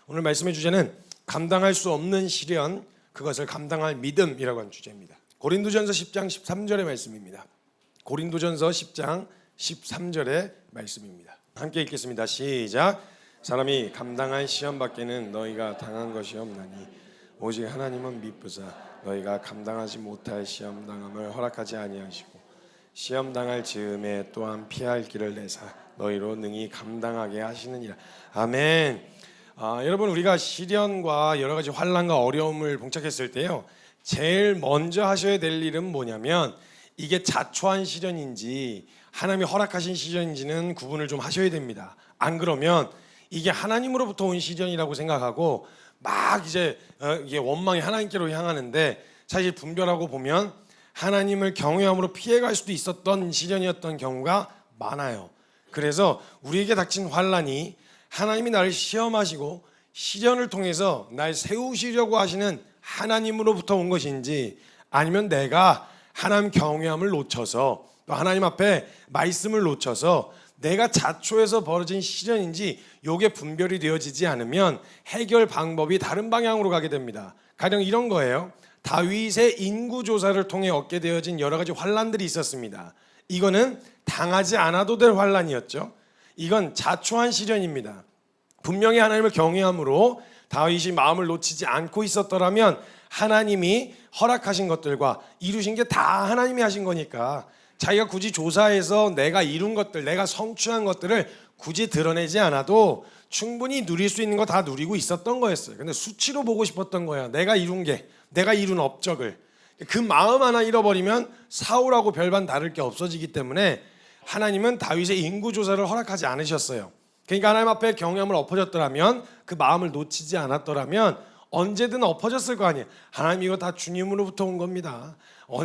오늘 말씀의 주제는 감당할 수 없는 시련, 그것을 감당할 믿음이라고 하는 주제입니다. 고린도전서 10장 13절의 말씀입니다. 고린도전서 10장 13절의 말씀입니다. 함께 읽겠습니다. 시작. 사람이 감당할 시험 밖에는 너희가 당한 것이 없나니 오직 하나님은 미쁘사 너희가 감당하지 못할 시험 당함을 허락하지 아니하시고 시험 당할 즈음에 또한 피할 길을 내사 너희로 능히 감당하게 하시느니라. 아멘. 여러분, 우리가 시련과 여러 가지 환난과 어려움을 봉착했을 때요, 제일 먼저 하셔야 될 일은 뭐냐면 이게 자초한 시련인지 하나님이 허락하신 시련인지는 구분을 좀 하셔야 됩니다. 안 그러면 이게 하나님으로부터 온 시련이라고 생각하고 막 이제 이게 원망이 하나님께로 향하는데, 사실 분별하고 보면 하나님을 경외함으로 피해갈 수도 있었던 시련이었던 경우가 많아요. 그래서 우리에게 닥친 환난이 하나님이 나를 시험하시고 시련을 통해서 날 세우시려고 하시는 하나님으로부터 온 것인지, 아니면 내가 하나님 경외함을 놓쳐서 또 하나님 앞에 말씀을 놓쳐서 내가 자초해서 벌어진 시련인지, 요게 분별이 되어지지 않으면 해결 방법이 다른 방향으로 가게 됩니다. 가령 이런 거예요. 다윗의 인구조사를 통해 얻게 되어진 여러 가지 환난들이 있었습니다. 이거는 당하지 않아도 될 환난이었죠. 이건 자초한 시련입니다. 분명히 하나님을 경외함으로 다윗이 마음을 놓치지 않고 있었더라면 하나님이 허락하신 것들과 이루신 게 다 하나님이 하신 거니까 자기가 굳이 조사해서 내가 이룬 것들, 내가 성취한 것들을 굳이 드러내지 않아도 충분히 누릴 수 있는 거 다 누리고 있었던 거였어요. 근데 수치로 보고 싶었던 거야. 내가 이룬 게, 내가 이룬 업적을. 그 마음 하나 잃어버리면 사울하고 별반 다를 게 없어지기 때문에 하나님은 다윗의 인구조사를 허락하지 않으셨어요. 그러니까 하나님 앞에 경외함을 엎어졌더라면, 그 마음을 놓치지 않았더라면 언제든 엎어졌을 거 아니에요. 하나님, 이거 다 주님으로부터 온 겁니다.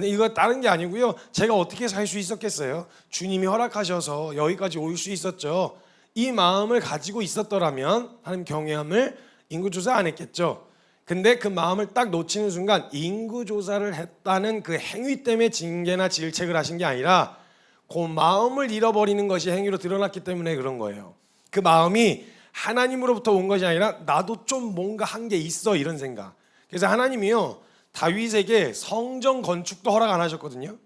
이거 다른 게 아니고요. 제가 어떻게 살 수 있었겠어요? 주님이 허락하셔서 여기까지 올 수 있었죠. 이 마음을 가지고 있었더라면 하나님 경외함을 인구조사 안 했겠죠. 근데 그 마음을 딱 놓치는 순간 인구조사를 했다는 그 행위 때문에 징계나 질책을 하신 게 아니라 그 마음을 잃어버리는 것이 행위로 드러났기 때문에 그런 거예요. 그 마음이 하나님으로부터 온 것이 아니라 나도 좀 뭔가 한 게 있어, 이런 생각. 그래서 하나님이요, 다윗에게 성전 건축도 허락 안 하셨거든요.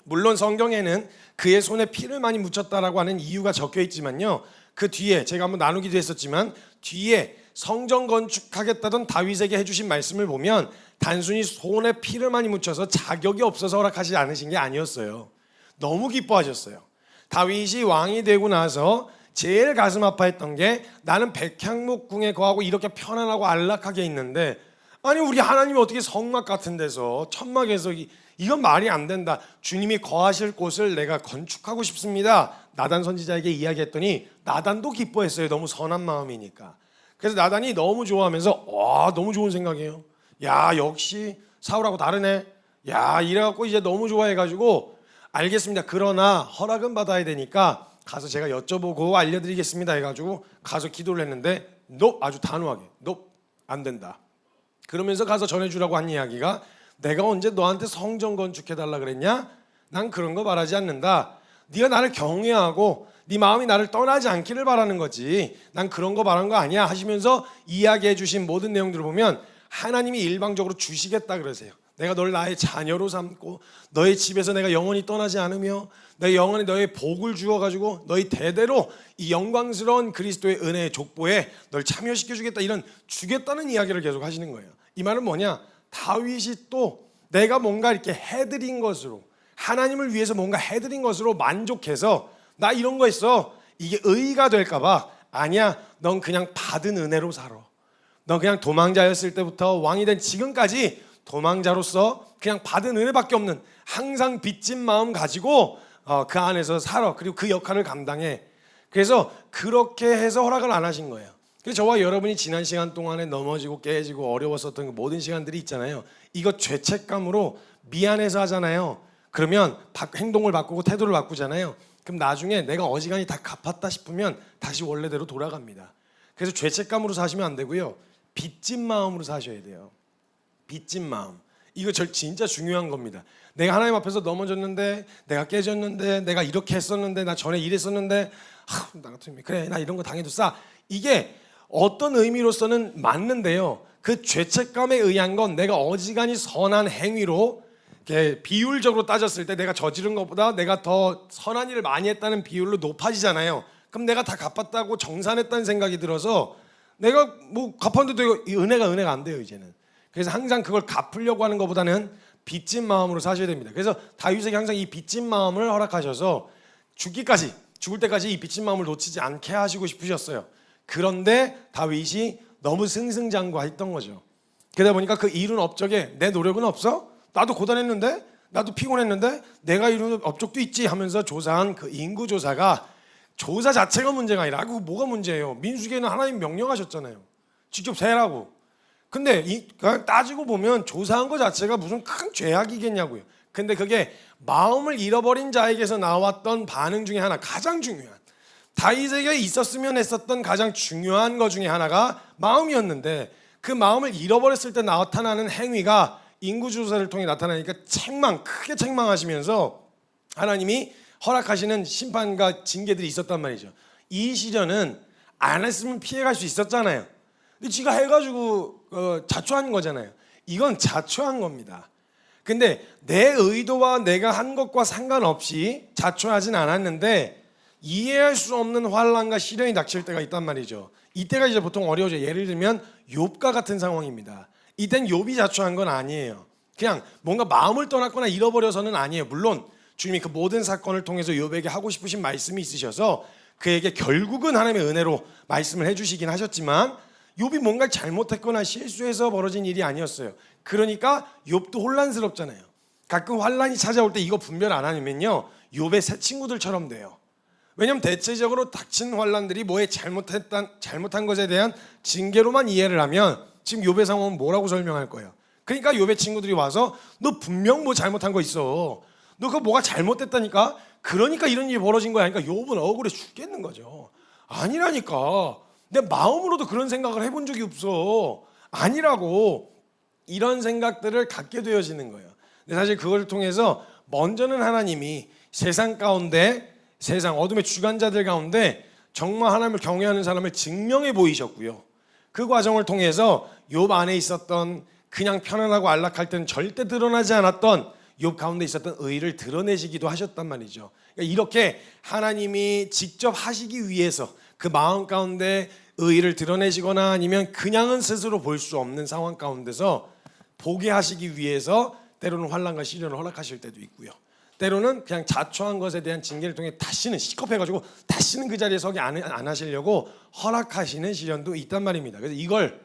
물론 성경에는 그의 손에 피를 많이 묻혔다라고 하는 이유가 적혀 있지만요, 그 뒤에 제가 한번 나누기도 했었지만 뒤에 성전 건축하겠다던 다윗에게 해주신 말씀을 보면 단순히 손에 피를 많이 묻혀서 자격이 없어서 허락하지 않으신 게 아니었어요. 너무 기뻐하셨어요. 다윗이 왕이 되고 나서 제일 가슴 아파했던 게, 나는 백향목궁에 거하고 이렇게 편안하고 안락하게 있는데, 아니 우리 하나님이 어떻게 성막 같은 데서, 천막에서, 이건 말이 안 된다. 주님이 거하실 곳을 내가 건축하고 싶습니다. 나단 선지자에게 이야기했더니 나단도 기뻐했어요. 너무 선한 마음이니까. 그래서 나단이 너무 좋아하면서, 와, 너무 좋은 생각이에요. 야, 역시 사울하고 다르네. 야, 이래갖고 이제 너무 좋아해가지고, 알겠습니다. 그러나 허락은 받아야 되니까 가서 제가 여쭤보고 알려드리겠습니다 해가지고 가서 기도를 했는데, 아주 단호하게 안 된다. 그러면서 가서 전해주라고 한 이야기가, 내가 언제 너한테 성전 건축해달라 그랬냐? 난 그런 거 바라지 않는다. 네가 나를 경외하고 네 마음이 나를 떠나지 않기를 바라는 거지, 난 그런 거 바라는 거 아니야 하시면서 이야기해 주신 모든 내용들을 보면 하나님이 일방적으로 주시겠다 그러세요. 내가 너를 나의 자녀로 삼고 너의 집에서 내가 영원히 떠나지 않으며 내 영원히 너의 복을 주어가지고 너희 대대로 이 영광스러운 그리스도의 은혜의 족보에 널 참여시켜주겠다, 이런 주겠다는 이야기를 계속 하시는 거예요. 이 말은 뭐냐? 다윗이 또 내가 뭔가 이렇게 해드린 것으로, 하나님을 위해서 뭔가 해드린 것으로 만족해서, 나 이런 거 있어, 이게 의의가 될까봐, 아니야, 넌 그냥 받은 은혜로 살아. 넌 그냥 도망자였을 때부터 왕이 된 지금까지 도망자로서 그냥 받은 은혜밖에 없는, 항상 빚진 마음 가지고 그 안에서 살아. 그리고 그 역할을 감당해. 그래서 그렇게 해서 허락을 안 하신 거예요. 그래서 저와 여러분이 지난 시간 동안에 넘어지고 깨지고 어려웠었던 그 모든 시간들이 있잖아요. 이거 죄책감으로 미안해서 하잖아요. 그러면 행동을 바꾸고 태도를 바꾸잖아요. 그럼 나중에 내가 어지간히 다 갚았다 싶으면 다시 원래대로 돌아갑니다. 그래서 죄책감으로 사시면 안 되고요, 빚진 마음으로 사셔야 돼요. 빚진 마음. 이거 진짜 중요한 겁니다. 내가 하나님 앞에서 넘어졌는데, 내가 깨졌는데, 내가 이렇게 했었는데, 나 전에 이랬었는데, 나 같으면 그래, 나 이런 거 당해도 싸. 이게 어떤 의미로서는 맞는데요. 그 죄책감에 의한 건 내가 어지간히 선한 행위로 이렇게 비율적으로 따졌을 때 내가 저지른 것보다 내가 더 선한 일을 많이 했다는 비율로 높아지잖아요. 그럼 내가 다 갚았다고 정산했다는 생각이 들어서 내가 뭐 갚았는데도 이 은혜가 안 돼요 이제는. 그래서 항상 그걸 갚으려고 하는 것보다는 빚진 마음으로 사셔야 됩니다. 그래서 다윗에게 항상 이 빚진 마음을 허락하셔서 죽을 때까지 이 빚진 마음을 놓치지 않게 하시고 싶으셨어요. 그런데 다윗이 너무 승승장구했던 거죠. 그러다 보니까 그 이룬 업적에 내 노력은 없어? 나도 고단했는데? 나도 피곤했는데? 내가 이룬 업적도 있지 하면서 조사한 그 인구 조사가 조사 자체가 문제가 아니라 그거 뭐가 문제예요? 민수기에는 하나님 명령하셨잖아요. 직접 세라고. 근데 따지고 보면 조사한 것 자체가 무슨 큰 죄악이겠냐고요. 근데 그게 마음을 잃어버린 자에게서 나왔던 반응 중에 하나, 가장 중요한, 다윗에게 있었으면 했었던 가장 중요한 것 중에 하나가 마음이었는데 그 마음을 잃어버렸을 때 나타나는 행위가 인구조사를 통해 나타나니까 크게 책망하시면서 하나님이 허락하시는 심판과 징계들이 있었단 말이죠. 이 시련은 안 했으면 피해갈 수 있었잖아요. 근데 지가 해가지고 자초한 거잖아요. 이건 자초한 겁니다. 근데 내 의도와 내가 한 것과 상관없이 자초하진 않았는데 이해할 수 없는 환난과 시련이 닥칠 때가 있단 말이죠. 이때가 이제 보통 어려워져요. 예를 들면 욥과 같은 상황입니다. 이땐 욥이 자초한 건 아니에요. 그냥 뭔가 마음을 떠났거나 잃어버려서는 아니에요. 물론 주님이 그 모든 사건을 통해서 욥에게 하고 싶으신 말씀이 있으셔서 그에게 결국은 하나님의 은혜로 말씀을 해주시긴 하셨지만 욥이 뭔가 잘못했거나 실수해서 벌어진 일이 아니었어요. 그러니까 욥도 혼란스럽잖아요. 가끔 환란이 찾아올 때 이거 분별 안 하면요 욥의 새 친구들처럼 돼요. 왜냐하면 대체적으로 닥친 환란들이 뭐에 잘못한 것에 대한 징계로만 이해를 하면 지금 욥의 상황은 뭐라고 설명할 거예요. 그러니까 욥의 친구들이 와서 너 분명 뭐 잘못한 거 있어. 너 그거 뭐가 잘못됐다니까. 그러니까 이런 일이 벌어진 거야. 그러니까 욥은 억울해 죽겠는 거죠. 아니라니까. 내 마음으로도 그런 생각을 해본 적이 없어. 아니라고. 이런 생각들을 갖게 되어지는 거예요. 근데 사실 그걸 통해서 먼저는 하나님이 세상 어둠의 주관자들 가운데 정말 하나님을 경외하는 사람을 증명해 보이셨고요. 그 과정을 통해서 욥 안에 있었던 그냥 편안하고 안락할 때는 절대 드러나지 않았던 욥 가운데 있었던 의를 드러내시기도 하셨단 말이죠. 그러니까 이렇게 하나님이 직접 하시기 위해서 그 마음 가운데 의를 드러내시거나 아니면 그냥은 스스로 볼 수 없는 상황 가운데서 보게 하시기 위해서 때로는 환난과 시련을 허락하실 때도 있고요. 때로는 그냥 자초한 것에 대한 징계를 통해 다시는 시겁해가지고 다시는 그 자리에 서게 안 하시려고 허락하시는 시련도 있단 말입니다. 그래서 이걸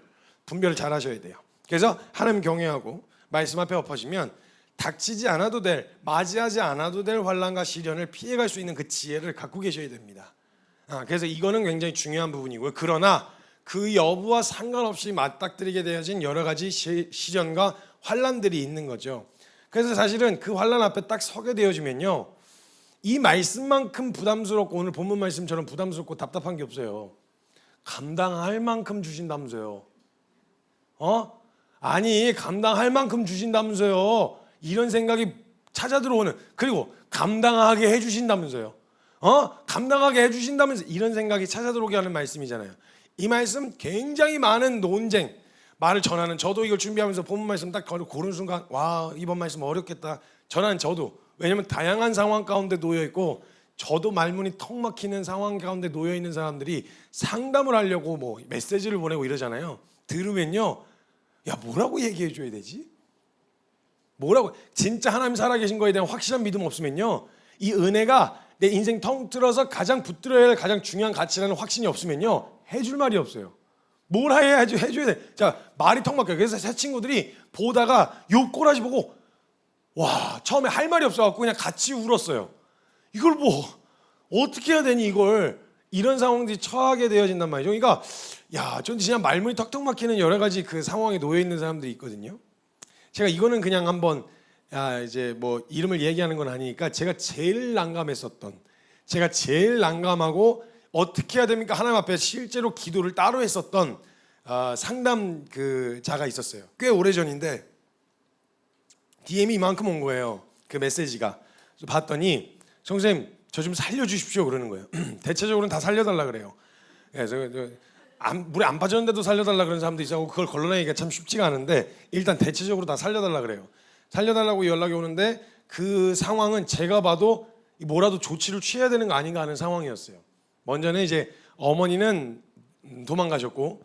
분별을 잘 하셔야 돼요. 그래서 하나님 경외하고 말씀 앞에 엎어지면 닥치지 않아도 될, 맞이하지 않아도 될 환난과 시련을 피해갈 수 있는 그 지혜를 갖고 계셔야 됩니다. 그래서 이거는 굉장히 중요한 부분이고요. 그러나 그 여부와 상관없이 맞닥뜨리게 되어진 여러 가지 시련과 환난들이 있는 거죠. 그래서 사실은 그 환난 앞에 딱 서게 되어지면요, 이 말씀만큼 부담스럽고 오늘 본문 말씀처럼 부담스럽고 답답한 게 없어요. 감당할 만큼 주신다면서요. 아니 감당할 만큼 주신다면서요. 이런 생각이 찾아 들어오는, 그리고 감당하게 해주신다면서요. 감당하게 해주신다면서 이런 생각이 찾아 들어오게 하는 말씀이잖아요. 이 말씀 굉장히 많은 논쟁, 말을 전하는, 저도 이걸 준비하면서 본문 말씀 딱 고른 순간 와 이번 말씀 어렵겠다. 저도 왜냐하면 다양한 상황 가운데 놓여 있고 저도 말문이 턱 막히는 상황 가운데 놓여 있는 사람들이 상담을 하려고 뭐 메시지를 보내고 이러잖아요. 들으면요, 야 뭐라고 얘기해 줘야 되지? 뭐라고, 진짜 하나님 살아계신 거에 대한 확실한 믿음 없으면요, 이 은혜가 내 인생 통틀어서 가장 붙들어야 할 가장 중요한 가치라는 확신이 없으면요 해줄 말이 없어요. 뭘 해줘야 돼. 자, 말이 턱 막혀요. 그래서 새 친구들이 보다가 요 꼬라지 보고 와 처음에 할 말이 없어갖고 그냥 같이 울었어요. 이걸 뭐 어떻게 해야 되니 이걸. 이런 상황들이 처하게 되어진단 말이죠. 그러니까 야, 전 진짜 말문이 턱턱 막히는 여러 가지 그 상황에 놓여 있는 사람들이 있거든요. 제가 이거는 그냥 한번 이제 뭐 이름을 얘기하는 건 아니니까 제가 제일 난감했었던, 제가 제일 난감하고 어떻게 해야 됩니까? 하나님 앞에 실제로 기도를 따로 했었던 상담 그 자가 있었어요. 꽤 오래전인데 DM이 이만큼 온 거예요. 그 메시지가. 그래서 봤더니 선생님 저 좀 살려주십시오 그러는 거예요. 대체적으로는 다 살려달라 그래요. 그래서 물에 안 빠졌는데도 살려달라 그런 사람도 있고 그걸 걸러내기가 참 쉽지가 않은데 일단 대체적으로 다 살려달라 그래요. 살려달라고 연락이 오는데 그 상황은 제가 봐도 뭐라도 조치를 취해야 되는 거 아닌가 하는 상황이었어요. 먼저는 이제 어머니는 도망가셨고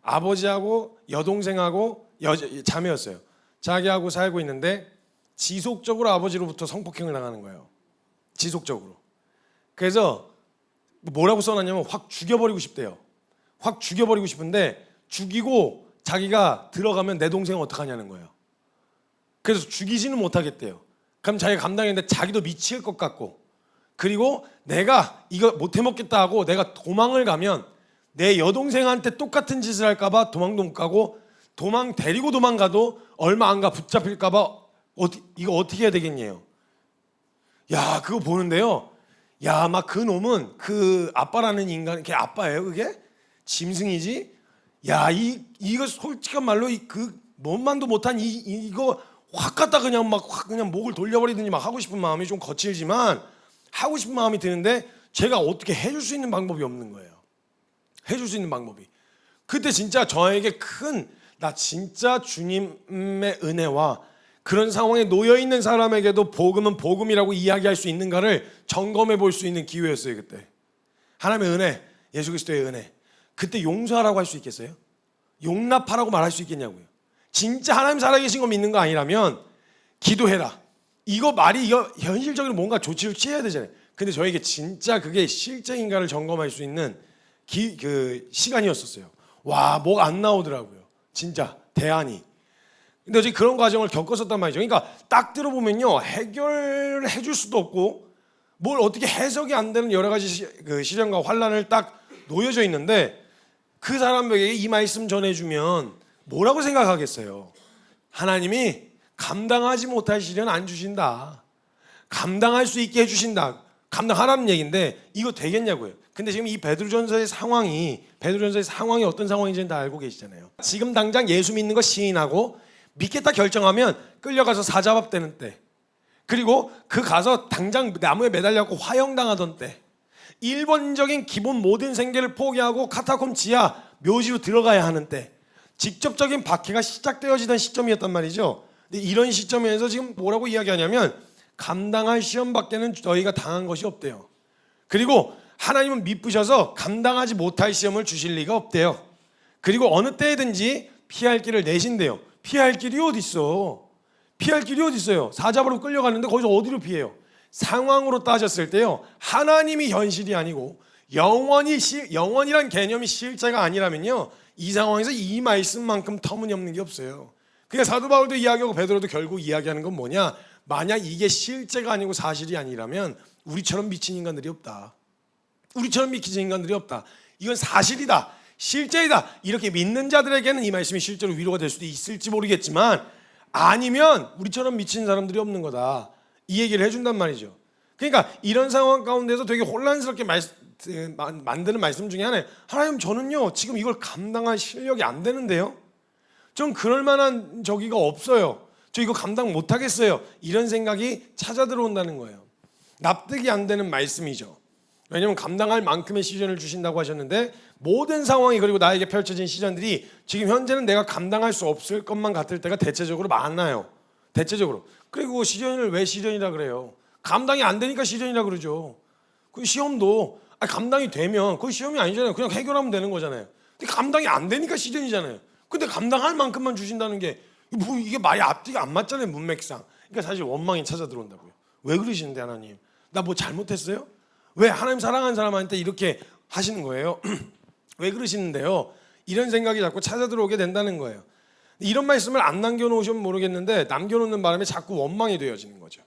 아버지하고 여동생하고 자매였어요. 자기하고 살고 있는데 지속적으로 아버지로부터 성폭행을 당하는 거예요. 지속적으로. 그래서 뭐라고 써놨냐면 확 죽여버리고 싶대요. 확 죽여버리고 싶은데 죽이고 자기가 들어가면 내 동생은 어떡하냐는 거예요. 그래서 죽이지는 못하겠대요. 그럼 자기가 감당했는데 자기도 미칠 것 같고 그리고 내가 이거 못 해먹겠다 하고 내가 도망을 가면 내 여동생한테 똑같은 짓을 할까봐 도망도 못 가고 데리고 도망가도 얼마 안 가 붙잡힐까봐 이거 어떻게 해야 되겠냐요. 야 그거 보는데요. 야 막 그 놈은 그 아빠라는 인간 그게 아빠예요 그게? 짐승이지? 야 이거 솔직한 말로 그 뭔만도 못한 이거 확 갖다 그냥 그냥 목을 돌려버리든지 막 하고 싶은 마음이 좀 거칠지만 하고 싶은 마음이 드는데 제가 어떻게 해줄 수 있는 방법이 없는 거예요. 해줄 수 있는 방법이. 그때 진짜 저에게 나 진짜 주님의 은혜와 그런 상황에 놓여 있는 사람에게도 복음은 복음이라고 이야기할 수 있는가를 점검해 볼 수 있는 기회였어요. 그때 하나님의 은혜, 예수 그리스도의 은혜. 그때 용서하라고 할 수 있겠어요? 용납하라고 말할 수 있겠냐고요. 진짜 하나님 살아계신 거 믿는 거 아니라면 기도해라. 이거 현실적으로 뭔가 조치를 취해야 되잖아요. 근데 저에게 진짜 그게 실제인가를 점검할 수 있는 그 시간이었었어요. 와, 뭐가 안 나오더라고요. 진짜 대안이. 근데 어제 그런 과정을 겪었었단 말이죠. 그러니까 딱 들어보면요, 해결해 줄 수도 없고 뭘 어떻게 해석이 안 되는 여러 가지 그 시련과 환란을 딱 놓여져 있는데 그 사람에게 이 말씀 전해주면 뭐라고 생각하겠어요? 하나님이 감당하지 못할 시련 안 주신다. 감당할 수 있게 해주신다. 감당하라는 얘기인데 이거 되겠냐고요. 근데 지금 이 베드로전서의 상황이 어떤 상황인지는 다 알고 계시잖아요. 지금 당장 예수 믿는 거 시인하고 믿겠다 결정하면 끌려가서 사자밥 되는 때, 그리고 그 가서 당장 나무에 매달려갖고 화형당하던 때, 일본적인 기본 모든 생계를 포기하고 카타콤 지하 묘지로 들어가야 하는 때, 직접적인 박해가 시작되어지던 시점이었단 말이죠. 근데 이런 시점에서 지금 뭐라고 이야기하냐면 감당할 시험밖에는 저희가 당한 것이 없대요. 그리고 하나님은 미쁘셔서 감당하지 못할 시험을 주실 리가 없대요. 그리고 어느 때든지 피할 길을 내신대요. 피할 길이 어디 있어? 피할 길이 어디 있어요? 사자바로 끌려가는데 거기서 어디로 피해요? 상황으로 따졌을 때요, 하나님이 현실이 아니고 영원이란 개념이 실제가 아니라면요, 이 상황에서 이 말씀만큼 터무니없는 게 없어요. 그러니까 사도 바울도 이야기하고 베드로도 결국 이야기하는 건 뭐냐? 만약 이게 실제가 아니고 사실이 아니라면 우리처럼 미친 인간들이 없다. 우리처럼 미친 인간들이 없다. 이건 사실이다, 실제이다. 이렇게 믿는 자들에게는 이 말씀이 실제로 위로가 될 수도 있을지 모르겠지만, 아니면 우리처럼 미친 사람들이 없는 거다, 이 얘기를 해준단 말이죠. 그러니까 이런 상황 가운데서 되게 혼란스럽게 만드는 말씀 중에 하나예요. 하나님, 저는요 지금 이걸 감당할 실력이 안 되는데요, 좀 그럴 만한 저기가 없어요. 저 이거 감당 못하겠어요. 이런 생각이 찾아 들어온다는 거예요. 납득이 안 되는 말씀이죠. 왜냐하면 감당할 만큼의 시련을 주신다고 하셨는데, 모든 상황이 그리고 나에게 펼쳐진 시련들이 지금 현재는 내가 감당할 수 없을 것만 같을 때가 대체적으로 많아요. 대체적으로. 그리고 시련을 왜 시련이라 그래요? 감당이 안 되니까 시련이라 그러죠. 그 시험도 감당이 되면 그거 시험이 아니잖아요. 그냥 해결하면 되는 거잖아요. 근데 감당이 안 되니까 시련이잖아요. 근데 감당할 만큼만 주신다는 게 이게 말이 앞뒤가 안 맞잖아요, 문맥상. 그러니까 사실 원망이 찾아 들어온다고요. 왜 그러시는데 하나님? 나 뭐 잘못했어요? 왜 하나님 사랑하는 사람한테 이렇게 하시는 거예요? 왜 그러시는데요? 이런 생각이 자꾸 찾아 들어오게 된다는 거예요. 이런 말씀을 안 남겨놓으시면 모르겠는데 남겨놓는 바람에 자꾸 원망이 되어지는 거죠.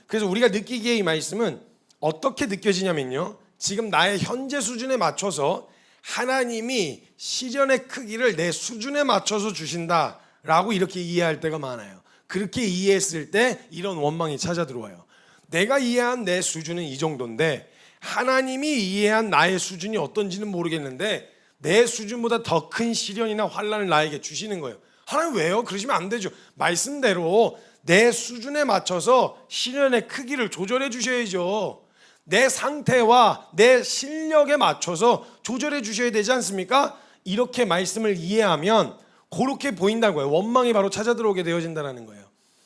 그래서 우리가 느끼기에 이 말씀은 어떻게 느껴지냐면요, 지금 나의 현재 수준에 맞춰서 하나님이 시련의 크기를 내 수준에 맞춰서 주신다라고 이렇게 이해할 때가 많아요. 그렇게 이해했을 때 이런 원망이 찾아 들어와요. 내가 이해한 내 수준은 이 정도인데 하나님이 이해한 나의 수준이 어떤지는 모르겠는데 내 수준보다 더 큰 시련이나 환난을 나에게 주시는 거예요. 하나님 왜요? 그러시면 안 되죠. 말씀대로 내 수준에 맞춰서 시련의 크기를 조절해 주셔야죠. 내 상태와 내 실력에 맞춰서 조절해 주셔야 되지 않습니까? 이렇게 말씀을 이해하면 그렇게 보인다는 거예요. 원망이 바로 찾아 들어오게 되어진다는 거예요.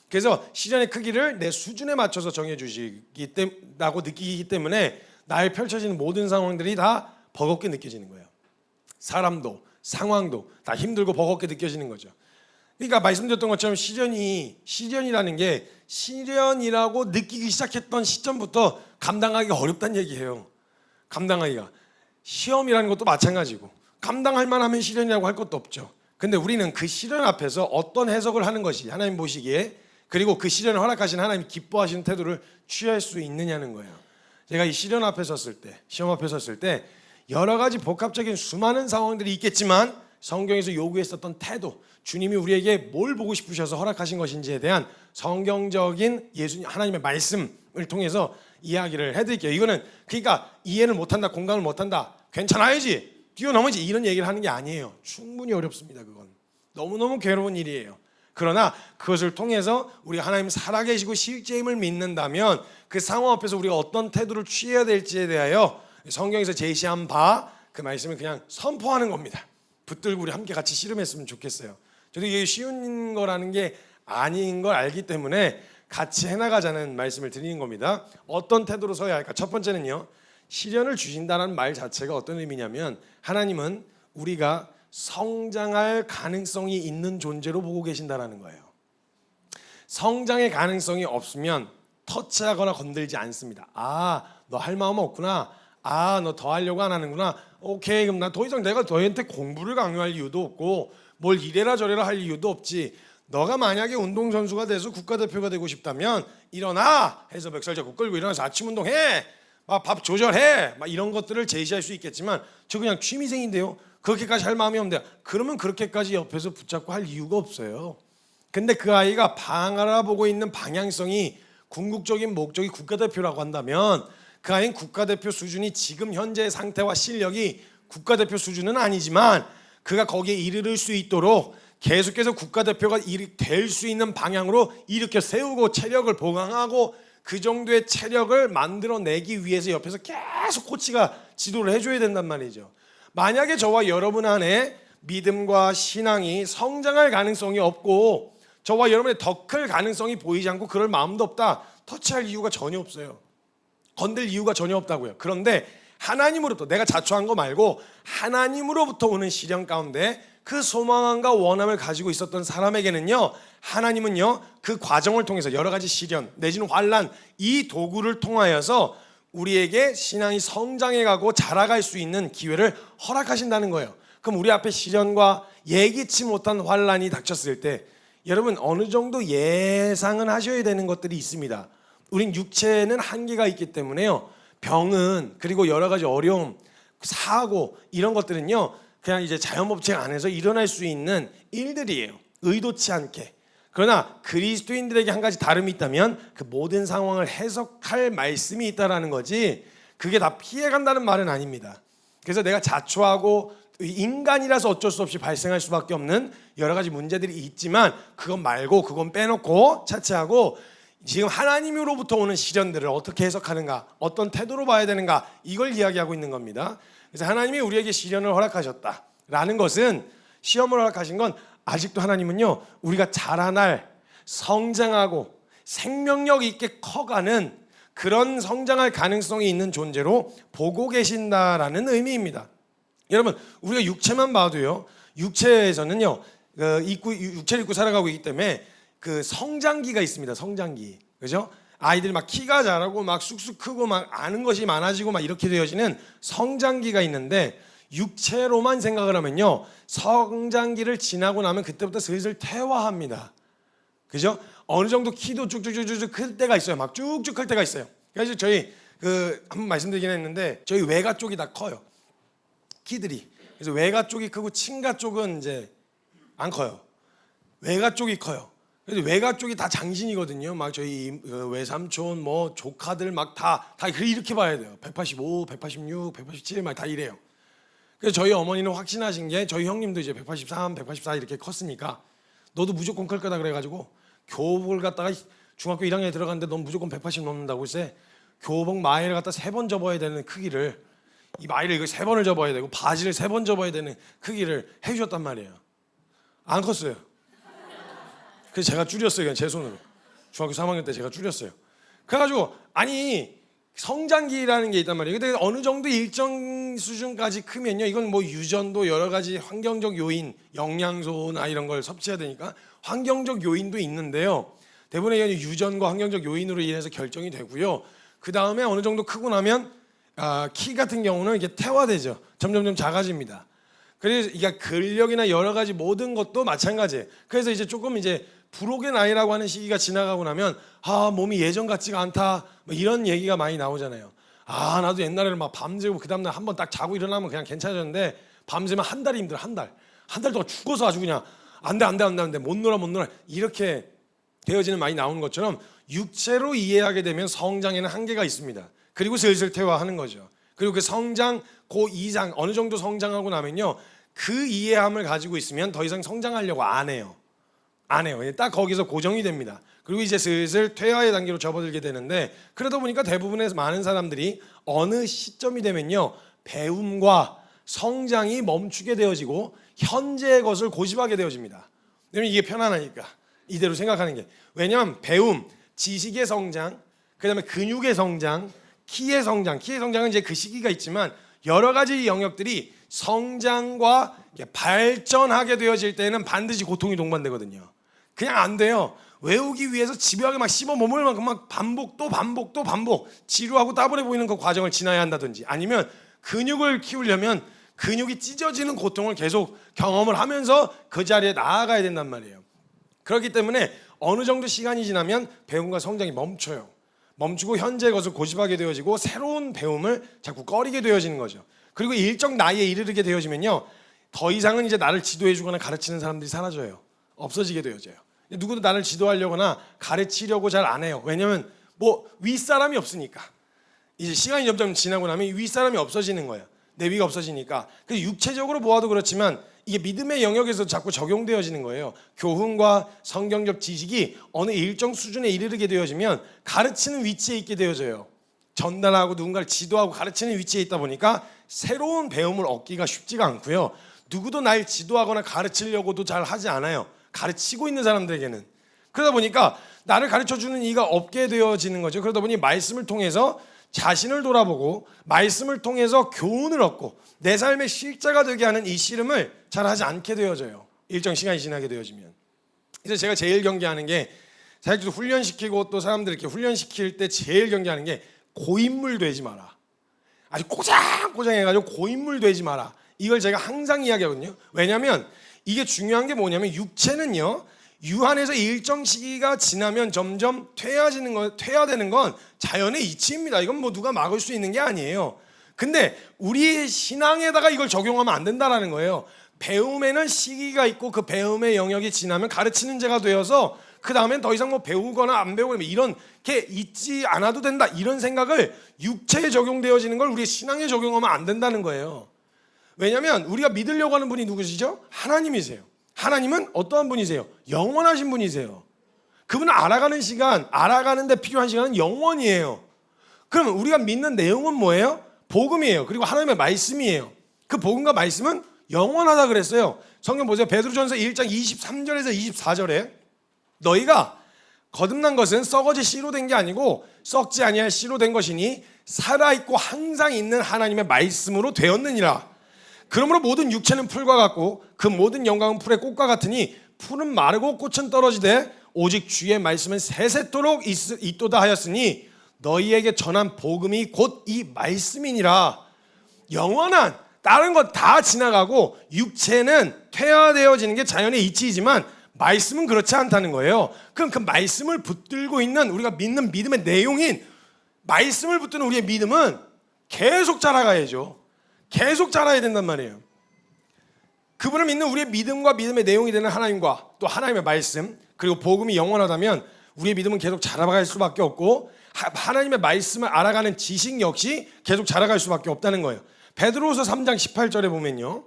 그래서 시련의 크기를 내 수준에 맞춰서 정해 주시겠다고 느끼기 때문에 나에 펼쳐지는 모든 상황들이 다 버겁게 느껴지는 거예요. 사람도 상황도 다 힘들고 버겁게 느껴지는 거죠. 그러니까 말씀드렸던 것처럼 시련이라는 게 시련이라고 느끼기 시작했던 시점부터 감당하기가 어렵다는 얘기예요. 감당하기가. 시험이라는 것도 마찬가지고 감당할 만하면 시련이라고 할 것도 없죠. 근데 우리는 그 시련 앞에서 어떤 해석을 하는 것이 하나님 보시기에, 그리고 그 시련을 허락하신 하나님이 기뻐하시는 태도를 취할 수 있느냐는 거예요. 제가 이 시련 앞에 섰을 때, 시험 앞에 섰을 때 여러 가지 복합적인 수많은 상황들이 있겠지만 성경에서 요구했었던 태도, 주님이 우리에게 뭘 보고 싶으셔서 허락하신 것인지에 대한 성경적인 예수님 하나님의 말씀을 통해서 이야기를 해드릴게요. 이거는 그러니까 이해를 못한다, 공감을 못한다, 괜찮아야지, 뛰어넘어지 이런 얘기를 하는 게 아니에요. 충분히 어렵습니다. 그건 너무너무 괴로운 일이에요. 그러나 그것을 통해서 우리가 하나님 살아계시고 실제임을 믿는다면 그 상황 앞에서 우리가 어떤 태도를 취해야 될지에 대하여 성경에서 제시한 바 그 말씀을 그냥 선포하는 겁니다. 붙들고 우리 함께 같이 씨름했으면 좋겠어요. 저도 이게 쉬운 거라는 게 아닌 걸 알기 때문에 같이 해나가자는 말씀을 드리는 겁니다. 어떤 태도로 서야 할까? 첫 번째는요, 시련을 주신다는 말 자체가 어떤 의미냐면 하나님은 우리가 성장할 가능성이 있는 존재로 보고 계신다라는 거예요. 성장의 가능성이 없으면 터치하거나 건들지 않습니다. 아, 너 할 마음 없구나. 아, 너 더 하려고 안 하는구나. 오케이, 그럼 나 더 이상 내가 너희한테 공부를 강요할 이유도 없고 뭘 이래라 저래라 할 이유도 없지. 너가 만약에 운동선수가 돼서 국가대표가 되고 싶다면 일어나 해서 멱살 잡고 끌고 일어나서 아침 운동해, 막 밥 조절해, 막 이런 것들을 제시할 수 있겠지만 저 그냥 취미생인데요, 그렇게까지 할 마음이 없는데, 그러면 그렇게까지 옆에서 붙잡고 할 이유가 없어요. 근데 그 아이가 바라보고 있는 방향성이 궁극적인 목적이 국가대표라고 한다면 그 아이는 국가대표 수준이 지금 현재의 상태와 실력이 국가대표 수준은 아니지만 그가 거기에 이르를 수 있도록 계속해서 국가대표가 될 수 있는 방향으로 일으켜 세우고 체력을 보강하고 그 정도의 체력을 만들어내기 위해서 옆에서 계속 코치가 지도를 해줘야 된단 말이죠. 만약에 저와 여러분 안에 믿음과 신앙이 성장할 가능성이 없고 저와 여러분의 더 클 가능성이 보이지 않고 그럴 마음도 없다, 터치할 이유가 전혀 없어요. 건들 이유가 전혀 없다고요. 그런데 하나님으로부터, 내가 자초한 거 말고 하나님으로부터 오는 시련 가운데 그 소망과 원함을 가지고 있었던 사람에게는요, 하나님은요 그 과정을 통해서 여러 가지 시련 내지는 환난, 이 도구를 통하여서 우리에게 신앙이 성장해가고 자라갈 수 있는 기회를 허락하신다는 거예요. 그럼 우리 앞에 시련과 예기치 못한 환난이 닥쳤을 때 여러분 어느 정도 예상은 하셔야 되는 것들이 있습니다. 우린 육체는 한계가 있기 때문에요, 병은, 그리고 여러 가지 어려움, 사고, 이런 것들은요 그냥 이제 자연법칙 안에서 일어날 수 있는 일들이에요, 의도치 않게. 그러나 그리스도인들에게 한 가지 다름이 있다면 그 모든 상황을 해석할 말씀이 있다라는 거지, 그게 다 피해간다는 말은 아닙니다. 그래서 내가 자초하고 인간이라서 어쩔 수 없이 발생할 수밖에 없는 여러 가지 문제들이 있지만 그건 말고, 그건 빼놓고 차치하고 지금 하나님으로부터 오는 시련들을 어떻게 해석하는가, 어떤 태도로 봐야 되는가, 이걸 이야기하고 있는 겁니다. 그래서 하나님이 우리에게 시련을 허락하셨다라는 것은, 시험을 허락하신 건 아직도 하나님은요 우리가 자라날, 성장하고 생명력 있게 커가는 그런 성장할 가능성이 있는 존재로 보고 계신다라는 의미입니다. 여러분 우리가 육체만 봐도요, 육체에서는요 육체를 입고 살아가고 있기 때문에 그 성장기가 있습니다. 성장기, 그죠? 아이들 막 키가 자라고 막 쑥쑥 크고 막 아는 것이 많아지고 막 이렇게 되어지는 성장기가 있는데, 육체로만 생각을 하면요 성장기를 지나고 나면 그때부터 슬슬 퇴화합니다. 그죠? 어느 정도 키도 쭉쭉쭉쭉 클 때가 있어요. 막 쭉쭉 클 때가 있어요. 그래서 저희 한번 말씀드리긴 했는데 저희 외가 쪽이 다 커요, 키들이. 그래서 외가 쪽이 크고 친가 쪽은 이제 안 커요. 외가 쪽이 커요. 그래서 외가 쪽이 다 장신이거든요. 막 저희 외삼촌 뭐 조카들 막 다 이렇게 봐야 돼요. 185, 186, 187 막 다 이래요. 그래서 저희 어머니는 확신하신 게, 저희 형님도 이제 183, 184 이렇게 컸으니까 너도 무조건 클 거다 그래가지고 교복을 갖다가 중학교 1학년에 들어갔는데 넌 무조건 180 넘는다고 해서 교복 마이를 갖다 3번 접어야 되는 크기를 이 마이를 이거 3번을 접어야 되고 바지를 3번 접어야 되는 크기를 해주셨단 말이에요. 안 컸어요. 그래서 제가 줄였어요. 그냥 제 손으로. 중학교 3학년 때 제가 줄였어요. 그래가지고 아니 성장기라는 게 있단 말이에요. 근데 어느 정도 일정 수준까지 크면요, 이건 뭐 유전도 여러 가지 환경적 요인, 영양소나 이런 걸 섭취해야 되니까 환경적 요인도 있는데요. 대부분의 유전과 환경적 요인으로 인해서 결정이 되고요. 그 다음에 어느 정도 크고 나면 키 같은 경우는 이게 퇴화되죠. 점점점 작아집니다. 그래서 이게 근력이나 여러 가지 모든 것도 마찬가지예요. 그래서 이제 조금 이제 불혹의 나이라고 하는 시기가 지나가고 나면 몸이 예전 같지가 않다 뭐 이런 얘기가 많이 나오잖아요. 나도 옛날에는 막 밤새고 그 다음날 한번 딱 자고 일어나면 그냥 괜찮아졌는데 밤새면 한 달이 힘들어. 한 달 동안 죽어서 아주 그냥 안돼 못 놀아 이렇게 되어지는 많이 나오는 것처럼 육체로 이해하게 되면 성장에는 한계가 있습니다. 그리고 슬슬 퇴화하는 거죠. 그리고 그 성장 그 이상 어느 정도 성장하고 나면요, 그 이해함을 가지고 있으면 더 이상 성장하려고 안 해요. 딱 거기서 고정이 됩니다. 그리고 이제 슬슬 퇴화의 단계로 접어들게 되는데, 그러다 보니까 대부분의 많은 사람들이 어느 시점이 되면요, 배움과 성장이 멈추게 되어지고 현재의 것을 고집하게 되어집니다. 왜냐면 이게 편안하니까 이대로 생각하는 게. 왜냐하면 배움, 지식의 성장, 그 다음에 근육의 성장, 키의 성장은 이제 그 시기가 있지만 여러 가지 영역들이 성장과 발전하게 되어질 때는 반드시 고통이 동반되거든요. 그냥 안 돼요. 외우기 위해서 집요하게 막 씹어 먹을 만큼 막 반복 지루하고 따분해 보이는 그 과정을 지나야 한다든지, 아니면 근육을 키우려면 근육이 찢어지는 고통을 계속 경험을 하면서 그 자리에 나아가야 된단 말이에요. 그렇기 때문에 어느 정도 시간이 지나면 배움과 성장이 멈추고 현재의 것을 고집하게 되어지고 새로운 배움을 자꾸 꺼리게 되어지는 거죠. 그리고 일정 나이에 이르게 되어지면요, 더 이상은 이제 나를 지도해주거나 가르치는 사람들이 사라져요. 없어지게 되어져요. 누구도 나를 지도하려거나 가르치려고 잘 안 해요. 왜냐면 뭐 윗사람이 없으니까. 이제 시간이 점점 지나고 나면 윗사람이 없어지는 거예요. 내 위가 없어지니까. 그래서 육체적으로 보아도 그렇지만 이게 믿음의 영역에서 자꾸 적용되어지는 거예요. 교훈과 성경적 지식이 어느 일정 수준에 이르게 되어지면 가르치는 위치에 있게 되어져요. 전달하고 누군가를 지도하고 가르치는 위치에 있다 보니까 새로운 배움을 얻기가 쉽지가 않고요. 누구도 날 지도하거나 가르치려고도 잘 하지 않아요. 가르치고 있는 사람들에게는. 그러다 보니까 나를 가르쳐주는 이가 없게 되어지는 거죠. 그러다 보니 말씀을 통해서 자신을 돌아보고 말씀을 통해서 교훈을 얻고 내 삶의 실제가 되게 하는 이 씨름을 잘 하지 않게 되어져요. 일정 시간이 지나게 되어지면. 그래서 제가 제일 경계하는 게, 사실 훈련시키고 또 사람들 이렇게 훈련시킬 때 제일 경계하는 게 고인물 되지 마라. 아주 꼬장해가지고 고인물 되지 마라. 이걸 제가 항상 이야기하거든요. 왜냐하면 이게 중요한 게 뭐냐면, 육체는요, 유한에서 일정 시기가 지나면 점점 퇴화되는 건 자연의 이치입니다. 이건 뭐 누가 막을 수 있는 게 아니에요. 근데 우리 신앙에다가 이걸 적용하면 안 된다라는 거예요. 배움에는 시기가 있고 그 배움의 영역이 지나면 가르치는 자가 되어서 그 다음엔 더 이상 뭐 배우거나 안 배우거나 이런 게 있지 않아도 된다, 이런 생각을 육체에 적용되어지는 걸 우리 신앙에 적용하면 안 된다는 거예요. 왜냐하면 우리가 믿으려고 하는 분이 누구시죠? 하나님이세요. 하나님은 어떠한 분이세요? 영원하신 분이세요. 그분을 알아가는데 필요한 시간은 영원이에요. 그러면 우리가 믿는 내용은 뭐예요? 복음이에요. 그리고 하나님의 말씀이에요. 그 복음과 말씀은 영원하다 그랬어요. 성경 보세요. 베드로전서 1장 23절에서 24절에 너희가 거듭난 것은 썩어지 씨로 된 게 아니고 썩지 아니할 씨로 된 것이니 살아있고 항상 있는 하나님의 말씀으로 되었느니라. 그러므로 모든 육체는 풀과 같고 그 모든 영광은 풀의 꽃과 같으니 풀은 마르고 꽃은 떨어지되 오직 주의 말씀은 세세토록 있도다 하였으니 너희에게 전한 복음이 곧 이 말씀이니라. 영원한 다른 것 다 지나가고 육체는 퇴화되어지는 게 자연의 이치이지만 말씀은 그렇지 않다는 거예요. 그럼 그 말씀을 붙들고 있는 우리가 믿는 믿음의 내용인 말씀을 붙드는 우리의 믿음은 계속 자라가야죠. 계속 자라야 된단 말이에요. 그분을 믿는 우리의 믿음과 믿음의 내용이 되는 하나님과 또 하나님의 말씀, 그리고 복음이 영원하다면 우리의 믿음은 계속 자라갈 수밖에 없고 하나님의 말씀을 알아가는 지식 역시 계속 자라갈 수밖에 없다는 거예요. 베드로후서 3장 18절에 보면요,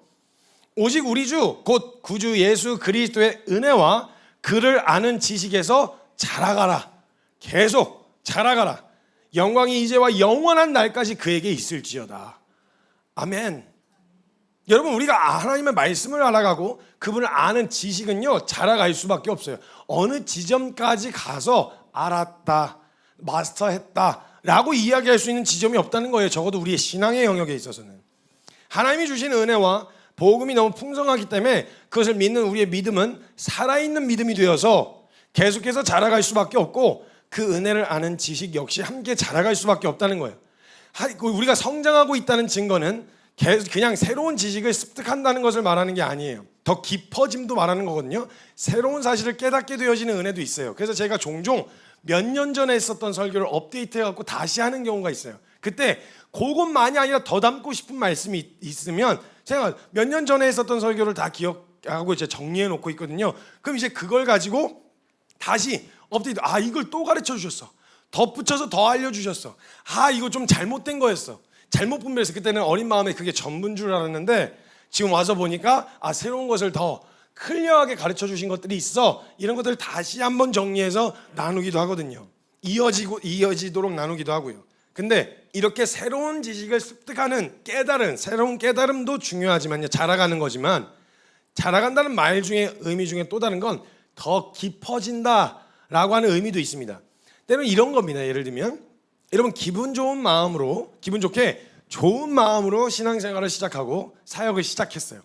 오직 우리 주 곧 구주 예수 그리스도의 은혜와 그를 아는 지식에서 자라가라. 계속 자라가라. 영광이 이제와 영원한 날까지 그에게 있을지어다. 아멘. 여러분, 우리가 하나님의 말씀을 알아가고 그분을 아는 지식은요, 자라갈 수밖에 없어요. 어느 지점까지 가서 알았다, 마스터했다 라고 이야기할 수 있는 지점이 없다는 거예요. 적어도 우리의 신앙의 영역에 있어서는. 하나님이 주신 은혜와 복음이 너무 풍성하기 때문에 그것을 믿는 우리의 믿음은 살아있는 믿음이 되어서 계속해서 자라갈 수밖에 없고, 그 은혜를 아는 지식 역시 함께 자라갈 수밖에 없다는 거예요. 우리가 성장하고 있다는 증거는 그냥 새로운 지식을 습득한다는 것을 말하는 게 아니에요. 더 깊어짐도 말하는 거거든요. 새로운 사실을 깨닫게 되어지는 은혜도 있어요. 그래서 제가 종종 몇 년 전에 했었던 설교를 업데이트해갖고 다시 하는 경우가 있어요. 그때 그것만이 아니라 더 담고 싶은 말씀이 있으면 제가 몇 년 전에 했었던 설교를 다 기억하고 이제 정리해 놓고 있거든요. 그럼 이제 그걸 가지고 다시 업데이트, 이걸 또 가르쳐 주셨어, 덧붙여서 더 알려주셨어, 이거 좀 잘못된 거였어, 잘못 분별해서. 그때는 어린 마음에 그게 전부인 줄 알았는데 지금 와서 보니까 새로운 것을 더 클리어하게 가르쳐 주신 것들이 있어. 이런 것들을 다시 한번 정리해서 나누기도 하거든요. 이어지도록 나누기도 하고요. 근데 이렇게 새로운 지식을 습득하는 새로운 깨달음도 중요하지만요, 자라가는 거지만, 자라간다는 말 중에 의미 중에 또 다른 건 더 깊어진다라고 하는 의미도 있습니다. 때로는 이런 겁니다. 예를 들면 여러분, 기분 좋게 좋은 마음으로 신앙생활을 시작하고 사역을 시작했어요.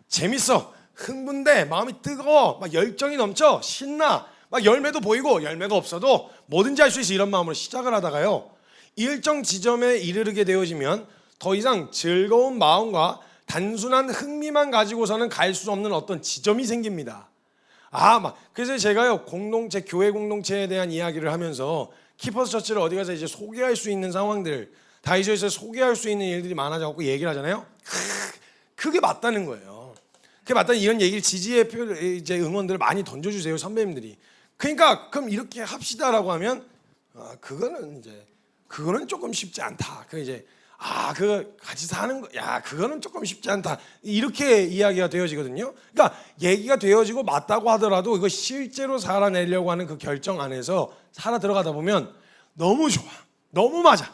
재밌어, 흥분돼, 마음이 뜨거워, 막 열정이 넘쳐, 신나, 막 열매도 보이고 열매가 없어도 뭐든지 할 수 있어, 이런 마음으로 시작을 하다가요, 일정 지점에 이르게 되어지면 더 이상 즐거운 마음과 단순한 흥미만 가지고서는 갈 수 없는 어떤 지점이 생깁니다. 그래서 제가요, 교회 공동체에 대한 이야기를 하면서 키퍼스 처치를 어디 가서 이제 소개할 수 있는 상황들, 다이저에서 소개할 수 있는 일들이 많아져갖고 얘기를 하잖아요. 그게 맞다는 거예요. 그게 맞다는, 이런 얘기를 지지의 이제 응원들을 많이 던져주세요, 선배님들이. 그러니까 그럼 이렇게 합시다라고 하면 그거는 조금 쉽지 않다. 그거 같이 사는 거, 그거는 조금 쉽지 않다. 이렇게 이야기가 되어지거든요. 그러니까 얘기가 되어지고 맞다고 하더라도 이거 실제로 살아내려고 하는 그 결정 안에서 살아 들어가다 보면 너무 좋아, 너무 맞아,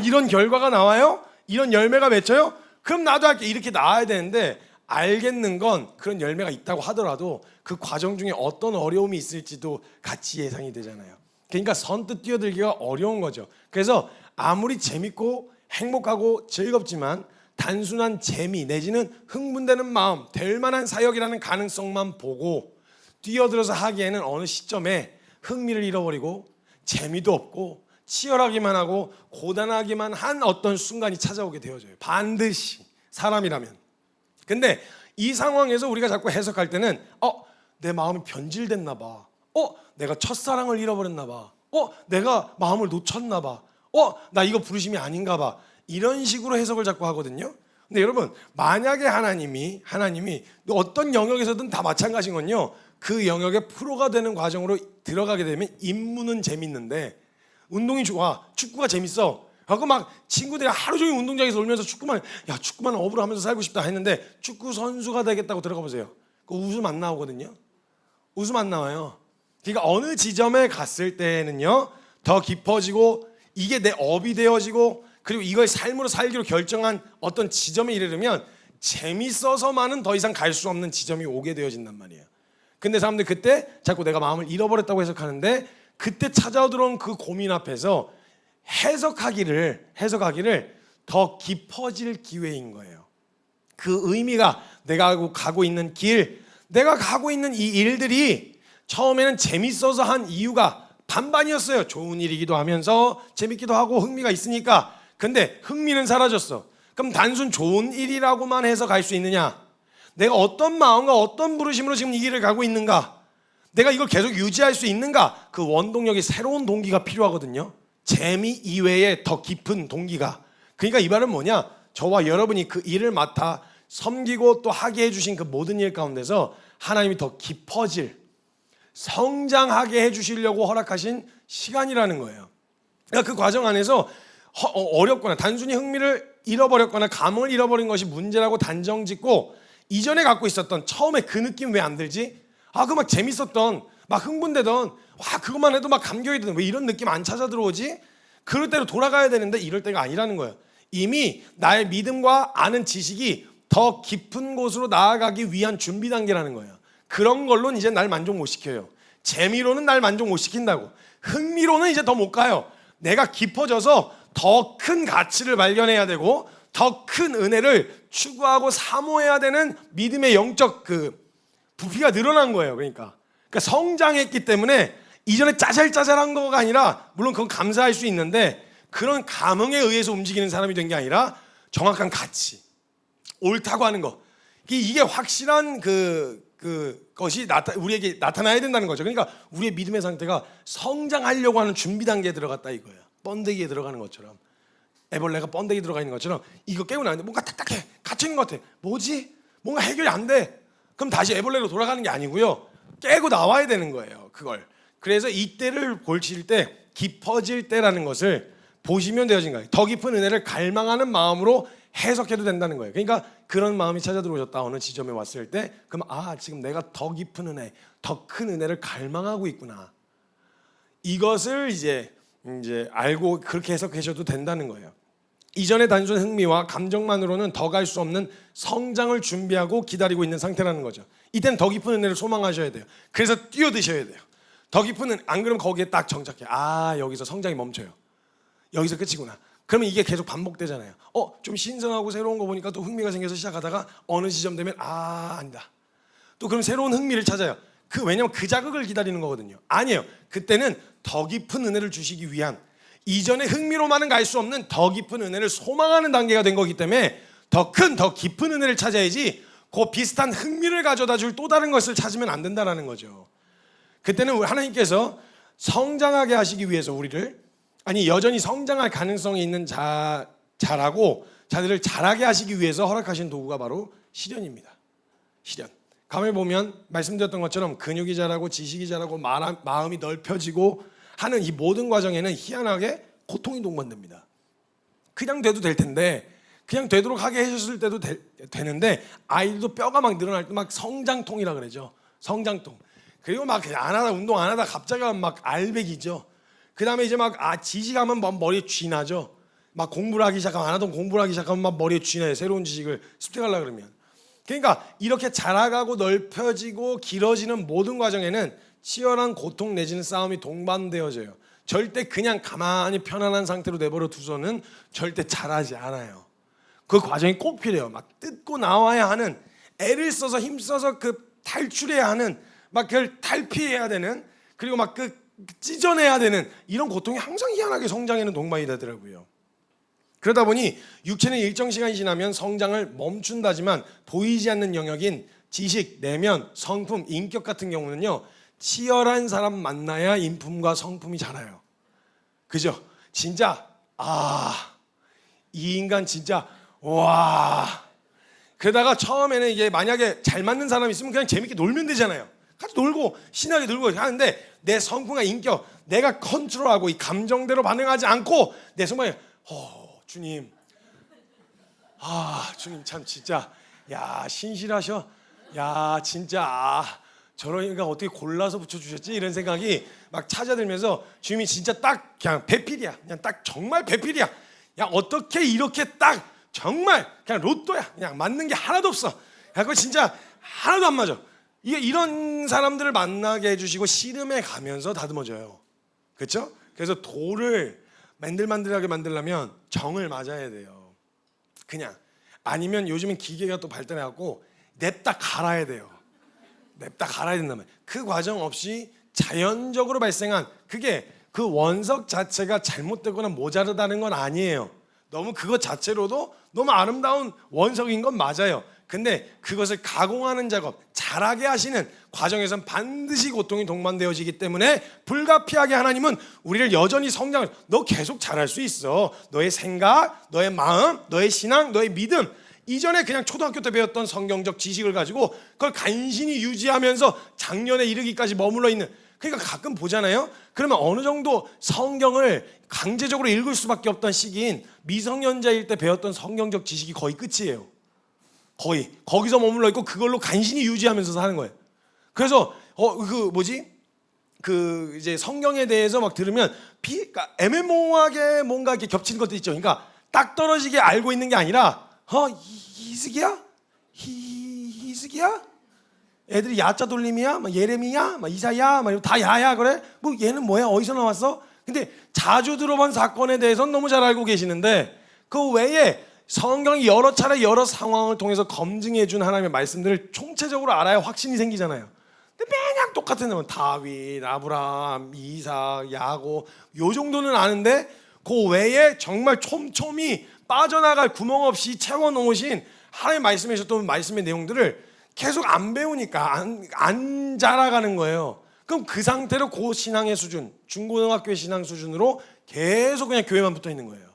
이런 결과가 나와요, 이런 열매가 맺혀요, 그럼 나도 할게, 이렇게 나와야 되는데, 알겠는 건 그런 열매가 있다고 하더라도 그 과정 중에 어떤 어려움이 있을지도 같이 예상이 되잖아요. 그러니까 선뜻 뛰어들기가 어려운 거죠. 그래서 아무리 재밌고 행복하고 즐겁지만 단순한 재미 내지는 흥분되는 마음, 될 만한 사역이라는 가능성만 보고 뛰어들어서 하기에는 어느 시점에 흥미를 잃어버리고 재미도 없고 치열하기만 하고 고단하기만 한 어떤 순간이 찾아오게 되어져요. 반드시, 사람이라면. 근데 이 상황에서 우리가 자꾸 해석할 때는 내 마음이 변질됐나 봐, 내가 첫사랑을 잃어버렸나 봐, 내가 마음을 놓쳤나 봐, 나 이거 부르심이 아닌가 봐, 이런 식으로 해석을 자꾸 하거든요. 근데 여러분, 만약에 하나님이 어떤 영역에서든 다 마찬가지인 건요, 그 영역의 프로가 되는 과정으로 들어가게 되면 임무는 재밌는데, 운동이 좋아, 축구가 재밌어 하고 막 친구들이 하루 종일 운동장에서 놀면서 축구만 업으로 하면서 살고 싶다 했는데 축구 선수가 되겠다고 들어가 보세요. 그 웃음 안 나오거든요. 웃음 안 나와요. 그러니까 어느 지점에 갔을 때는요, 더 깊어지고 이게 내 업이 되어지고, 그리고 이걸 삶으로 살기로 결정한 어떤 지점에 이르면 재밌어서만은 더 이상 갈 수 없는 지점이 오게 되어진단 말이에요. 근데 사람들 그때 자꾸 내가 마음을 잃어버렸다고 해석하는데, 그때 찾아오던 그 고민 앞에서 해석하기를 더 깊어질 기회인 거예요. 그 의미가, 내가 가고 있는 길, 내가 가고 있는 이 일들이 처음에는 재밌어서 한 이유가 반반이었어요. 좋은 일이기도 하면서 재밌기도 하고 흥미가 있으니까. 근데 흥미는 사라졌어. 그럼 단순 좋은 일이라고만 해서 갈 수 있느냐? 내가 어떤 마음과 어떤 부르심으로 지금 이 길을 가고 있는가? 내가 이걸 계속 유지할 수 있는가? 그 원동력이, 새로운 동기가 필요하거든요. 재미 이외에 더 깊은 동기가. 그러니까 이 말은 뭐냐? 저와 여러분이 그 일을 맡아 섬기고 또 하게 해주신 그 모든 일 가운데서 하나님이 더 깊어질, 성장하게 해주시려고 허락하신 시간이라는 거예요. 그러니까 그 과정 안에서 어렵거나 단순히 흥미를 잃어버렸거나 감흥을 잃어버린 것이 문제라고 단정짓고, 이전에 갖고 있었던 처음에 그 느낌 왜 안 들지? 그거 막 재밌었던, 막 흥분되던, 그것만 해도 막 감격이 되던, 왜 이런 느낌 안 찾아 들어오지? 그럴 때로 돌아가야 되는데 이럴 때가 아니라는 거예요. 이미 나의 믿음과 아는 지식이 더 깊은 곳으로 나아가기 위한 준비 단계라는 거예요. 그런 걸로는 이제 날 만족 못 시켜요. 재미로는 날 만족 못 시킨다고. 흥미로는 이제 더 못 가요. 내가 깊어져서 더 큰 가치를 발견해야 되고 더 큰 은혜를 추구하고 사모해야 되는 믿음의 영적 부피가 늘어난 거예요. 그러니까 성장했기 때문에 이전에 짜잘짜잘한 거가 아니라, 물론 그건 감사할 수 있는데 그런 감흥에 의해서 움직이는 사람이 된 게 아니라 정확한 가치, 옳다고 하는 거, 이게 확실한 것이 우리에게 나타나야 된다는 거죠. 그러니까 우리의 믿음의 상태가 성장하려고 하는 준비 단계에 들어갔다 이거예요. 번데기에 들어가는 것처럼, 애벌레가 번데기 들어가 있는 것처럼 이거 깨고 나는데 뭔가 딱딱해, 갇혀있는 것 같아. 뭐지? 뭔가 해결이 안 돼. 그럼 다시 애벌레로 돌아가는 게 아니고요, 깨고 나와야 되는 거예요, 그걸. 그래서 이때를 골칠 때, 깊어질 때라는 것을 보시면 되어진 거예요. 더 깊은 은혜를 갈망하는 마음으로 해석해도 된다는 거예요. 그러니까 그런 마음이 찾아 들어오셨다 어느 지점에 왔을 때, 그럼 지금 내가 더 깊은 은혜, 더 큰 은혜를 갈망하고 있구나, 이것을 이제 알고 그렇게 해석하셔도 된다는 거예요. 이전의 단순 흥미와 감정만으로는 더 갈 수 없는 성장을 준비하고 기다리고 있는 상태라는 거죠. 이때는 더 깊은 은혜를 소망하셔야 돼요. 그래서 뛰어드셔야 돼요. 더 깊은 은혜, 안 그러면 거기에 딱 정착해. 여기서 성장이 멈춰요. 여기서 끝이구나. 그러면 이게 계속 반복되잖아요. 좀 신선하고 새로운 거 보니까 또 흥미가 생겨서 시작하다가 어느 지점 되면 아니다. 또 그럼 새로운 흥미를 찾아요. 왜냐면 그 자극을 기다리는 거거든요. 아니에요. 그때는 더 깊은 은혜를 주시기 위한, 이전의 흥미로만은 갈 수 없는 더 깊은 은혜를 소망하는 단계가 된 거기 때문에 더 큰, 더 깊은 은혜를 찾아야지 그 비슷한 흥미를 가져다 줄 또 다른 것을 찾으면 안 된다는 거죠. 그때는 하나님께서 성장하게 하시기 위해서 여전히 성장할 가능성이 있는 자들을 자라게 하시기 위해서 허락하신 도구가 바로 시련입니다. 시련. 가만히 보면 말씀드렸던 것처럼 근육이 자라고 지식이 자라고 마음이 넓혀지고 하는 이 모든 과정에는 희한하게 고통이 동반됩니다. 그냥 돼도 될 텐데, 그냥 되도록 하게 해줬을 때도 되는데, 아이들도 뼈가 막 늘어날 때 막 성장통이라 그러죠. 성장통. 그리고 막 안 하다, 운동 안 하다 갑자기 막 알배기죠. 그 다음에 이제 지식하면 막 머리에 쥐나죠. 막 공부를 하기 시작하면, 안 하던 공부를 하기 시작하면 막 머리에 쥐나요. 새로운 지식을 습득하려고 그러면. 그러니까 이렇게 자라가고 넓혀지고 길어지는 모든 과정에는 치열한 고통 내지는 싸움이 동반되어져요. 절대 그냥 가만히 편안한 상태로 내버려 두서는 절대 자라지 않아요. 그 과정이 꼭 필요해요. 막 뜯고 나와야 하는, 애를 써서 힘써서 탈출해야 하는, 막 그걸 탈피해야 되는, 그리고 막 찢어내야 되는 이런 고통이 항상 희한하게 성장에는 동반이 되더라고요. 그러다 보니 육체는 일정 시간이 지나면 성장을 멈춘다지만 보이지 않는 영역인 지식, 내면, 성품, 인격 같은 경우는요, 치열한 사람 만나야 인품과 성품이 자라요. 그죠? 진짜 이 인간 진짜 와. 그러다가 처음에는 이게 만약에 잘 맞는 사람이 있으면 그냥 재밌게 놀면 되잖아요. 같이 놀고 신나게 놀고 하는데, 내 성품과 인격, 내가 컨트롤하고 이 감정대로 반응하지 않고 내 성품에 주님, 주님 참 진짜 신실하셔. 진짜 저런 인간 어떻게 골라서 붙여주셨지? 이런 생각이 막 찾아들면서, 주님이 진짜 딱 그냥 배필이야. 그냥 딱 정말 배필이야. 어떻게 이렇게 딱 정말 그냥 로또야. 그냥 맞는 게 하나도 없어. 그거 진짜 하나도 안 맞아. 이런 사람들을 만나게 해주시고 씨름해 가면서 다듬어져요. 그렇죠? 그래서 돌을 만들만들하게 만들려면 정을 맞아야 돼요. 그냥. 아니면 요즘은 기계가 또 발달해갖고 냅다 갈아야 돼요. 냅다 갈아야 된단 말이에요. 그 과정 없이 자연적으로 발생한, 그게 그 원석 자체가 잘못되거나 모자르다는 건 아니에요. 너무 그것 자체로도 너무 아름다운 원석인 건 맞아요. 근데 그것을 가공하는 작업, 자라게 하시는 과정에선 반드시 고통이 동반되어지기 때문에 불가피하게 하나님은 우리를 여전히 너 계속 자랄 수 있어. 너의 생각, 너의 마음, 너의 신앙, 너의 믿음, 이전에 그냥 초등학교 때 배웠던 성경적 지식을 가지고 그걸 간신히 유지하면서 작년에 이르기까지 머물러 있는, 그러니까 가끔 보잖아요. 그러면 어느 정도 성경을 강제적으로 읽을 수밖에 없던 시기인 미성년자일 때 배웠던 성경적 지식이 거의 끝이에요. 거의 거기서 머물러 있고 그걸로 간신히 유지하면서 사는 거예요. 그래서 이제 성경에 대해서 막 들으면 그러니까 애매모호하게 뭔가 이렇게 겹치는 것도 있죠. 그러니까 딱 떨어지게 알고 있는 게 아니라 이스기야? 이스기야? 애들이 야자 돌림이야? 막 예레미야? 막 이사야? 막 다 야야 그래? 뭐 얘는 뭐야? 어디서 나왔어? 근데 자주 들어본 사건에 대해서는 너무 잘 알고 계시는데 그 외에 성경이 여러 차례 여러 상황을 통해서 검증해 준 하나님의 말씀들을 총체적으로 알아야 확신이 생기잖아요. 근데 매년 똑같은 놈은 다윗, 아브라함, 이삭, 야곱 요 정도는 아는데 그 외에 정말 촘촘히 빠져나갈 구멍 없이 채워놓으신 하나님의 말씀에 있었던 말씀의 내용들을 계속 안 배우니까 안 자라가는 거예요. 그럼 그 상태로 고신앙의 수준, 중고등학교의 신앙 수준으로 계속 그냥 교회만 붙어 있는 거예요.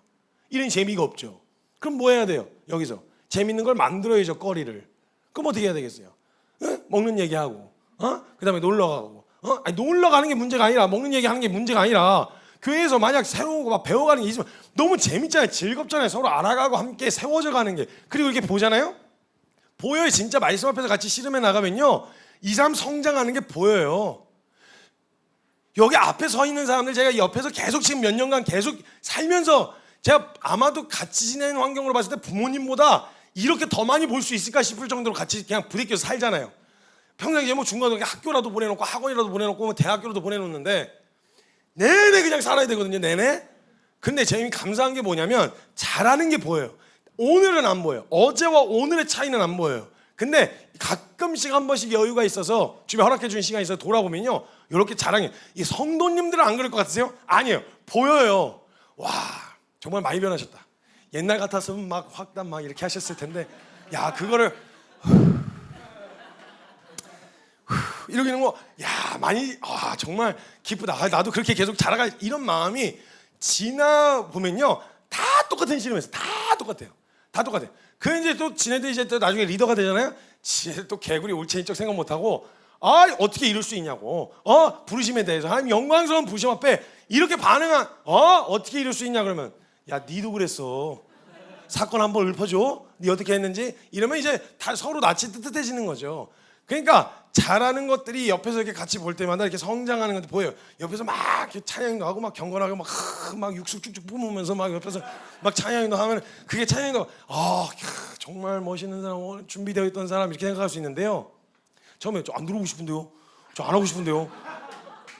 이런 재미가 없죠. 그럼 뭐 해야 돼요? 여기서 재밌는 걸 만들어야죠. 거리를. 그럼 어떻게 해야 되겠어요? 먹는 얘기하고 그다음에 놀러 가고 아니, 놀러 가는 게 문제가 아니라 먹는 얘기하는 게 문제가 아니라 교회에서 만약 새로운 거 막 배워가는 게 있으면 너무 재밌잖아요. 즐겁잖아요. 서로 알아가고 함께 세워져 가는 게. 그리고 이렇게 보잖아요. 보여요. 진짜 말씀 앞에서 같이 씨름해 나가면요 이 사람 성장하는 게 보여요. 여기 앞에 서 있는 사람들 제가 옆에서 계속 지금 몇 년간 계속 살면서 제가 아마도 같이 지내는 환경으로 봤을 때 부모님보다 이렇게 더 많이 볼 수 있을까 싶을 정도로 같이 그냥 부대껴서 살잖아요. 평상시에 뭐 중간에 학교라도 보내놓고 학원이라도 보내놓고 뭐 대학교라도 보내놓는데 내내 그냥 살아야 되거든요. 내내. 근데 제일 감사한 게 뭐냐면 잘하는 게 보여요. 오늘은 안 보여요. 어제와 오늘의 차이는 안 보여요. 근데 가끔씩 한 번씩 여유가 있어서 주변에 허락해 주는 시간이 있어서 돌아보면요 이렇게 자랑해요. 이 성도님들은 안 그럴 것 같으세요? 아니에요. 보여요. 와 정말 많이 변하셨다. 옛날 같았으면 막 확단 막 이렇게 하셨을 텐데 야 그거를 이렇게 하는 거 야 많이 정말 기쁘다. 나도 그렇게 계속 자라갈 이런 마음이 지나 보면요 다 똑같은 씨름에서 다 똑같아요. 다 똑같아요. 그 이제 또 지네들 이제 또 나중에 리더가 되잖아요. 지네 또 개구리 올챙이 쪽 생각 못 하고 어떻게 이럴 수 있냐고 부르심에 대해서 하나님 영광스러운 부르심 앞에 이렇게 반응한 어떻게 이럴 수 있냐 그러면 야 니도 그랬어. 사건 한번 읊어줘. 니 어떻게 했는지 이러면 이제 다 서로 낯이 뜨뜻해지는 거죠. 그러니까 잘하는 것들이 옆에서 이렇게 같이 볼 때마다 이렇게 성장하는 것도 보여요. 옆에서 막 이렇게 찬양도 하고 막 경건하고 막 육수 쭉쭉 뿜으면서 막 옆에서 막 찬양도 하면 그게 찬양도 정말 멋있는 사람 오늘 준비되어 있던 사람 이렇게 생각할 수 있는데요. 처음에 저 안 들어오고 싶은데요. 저 안 하고 싶은데요.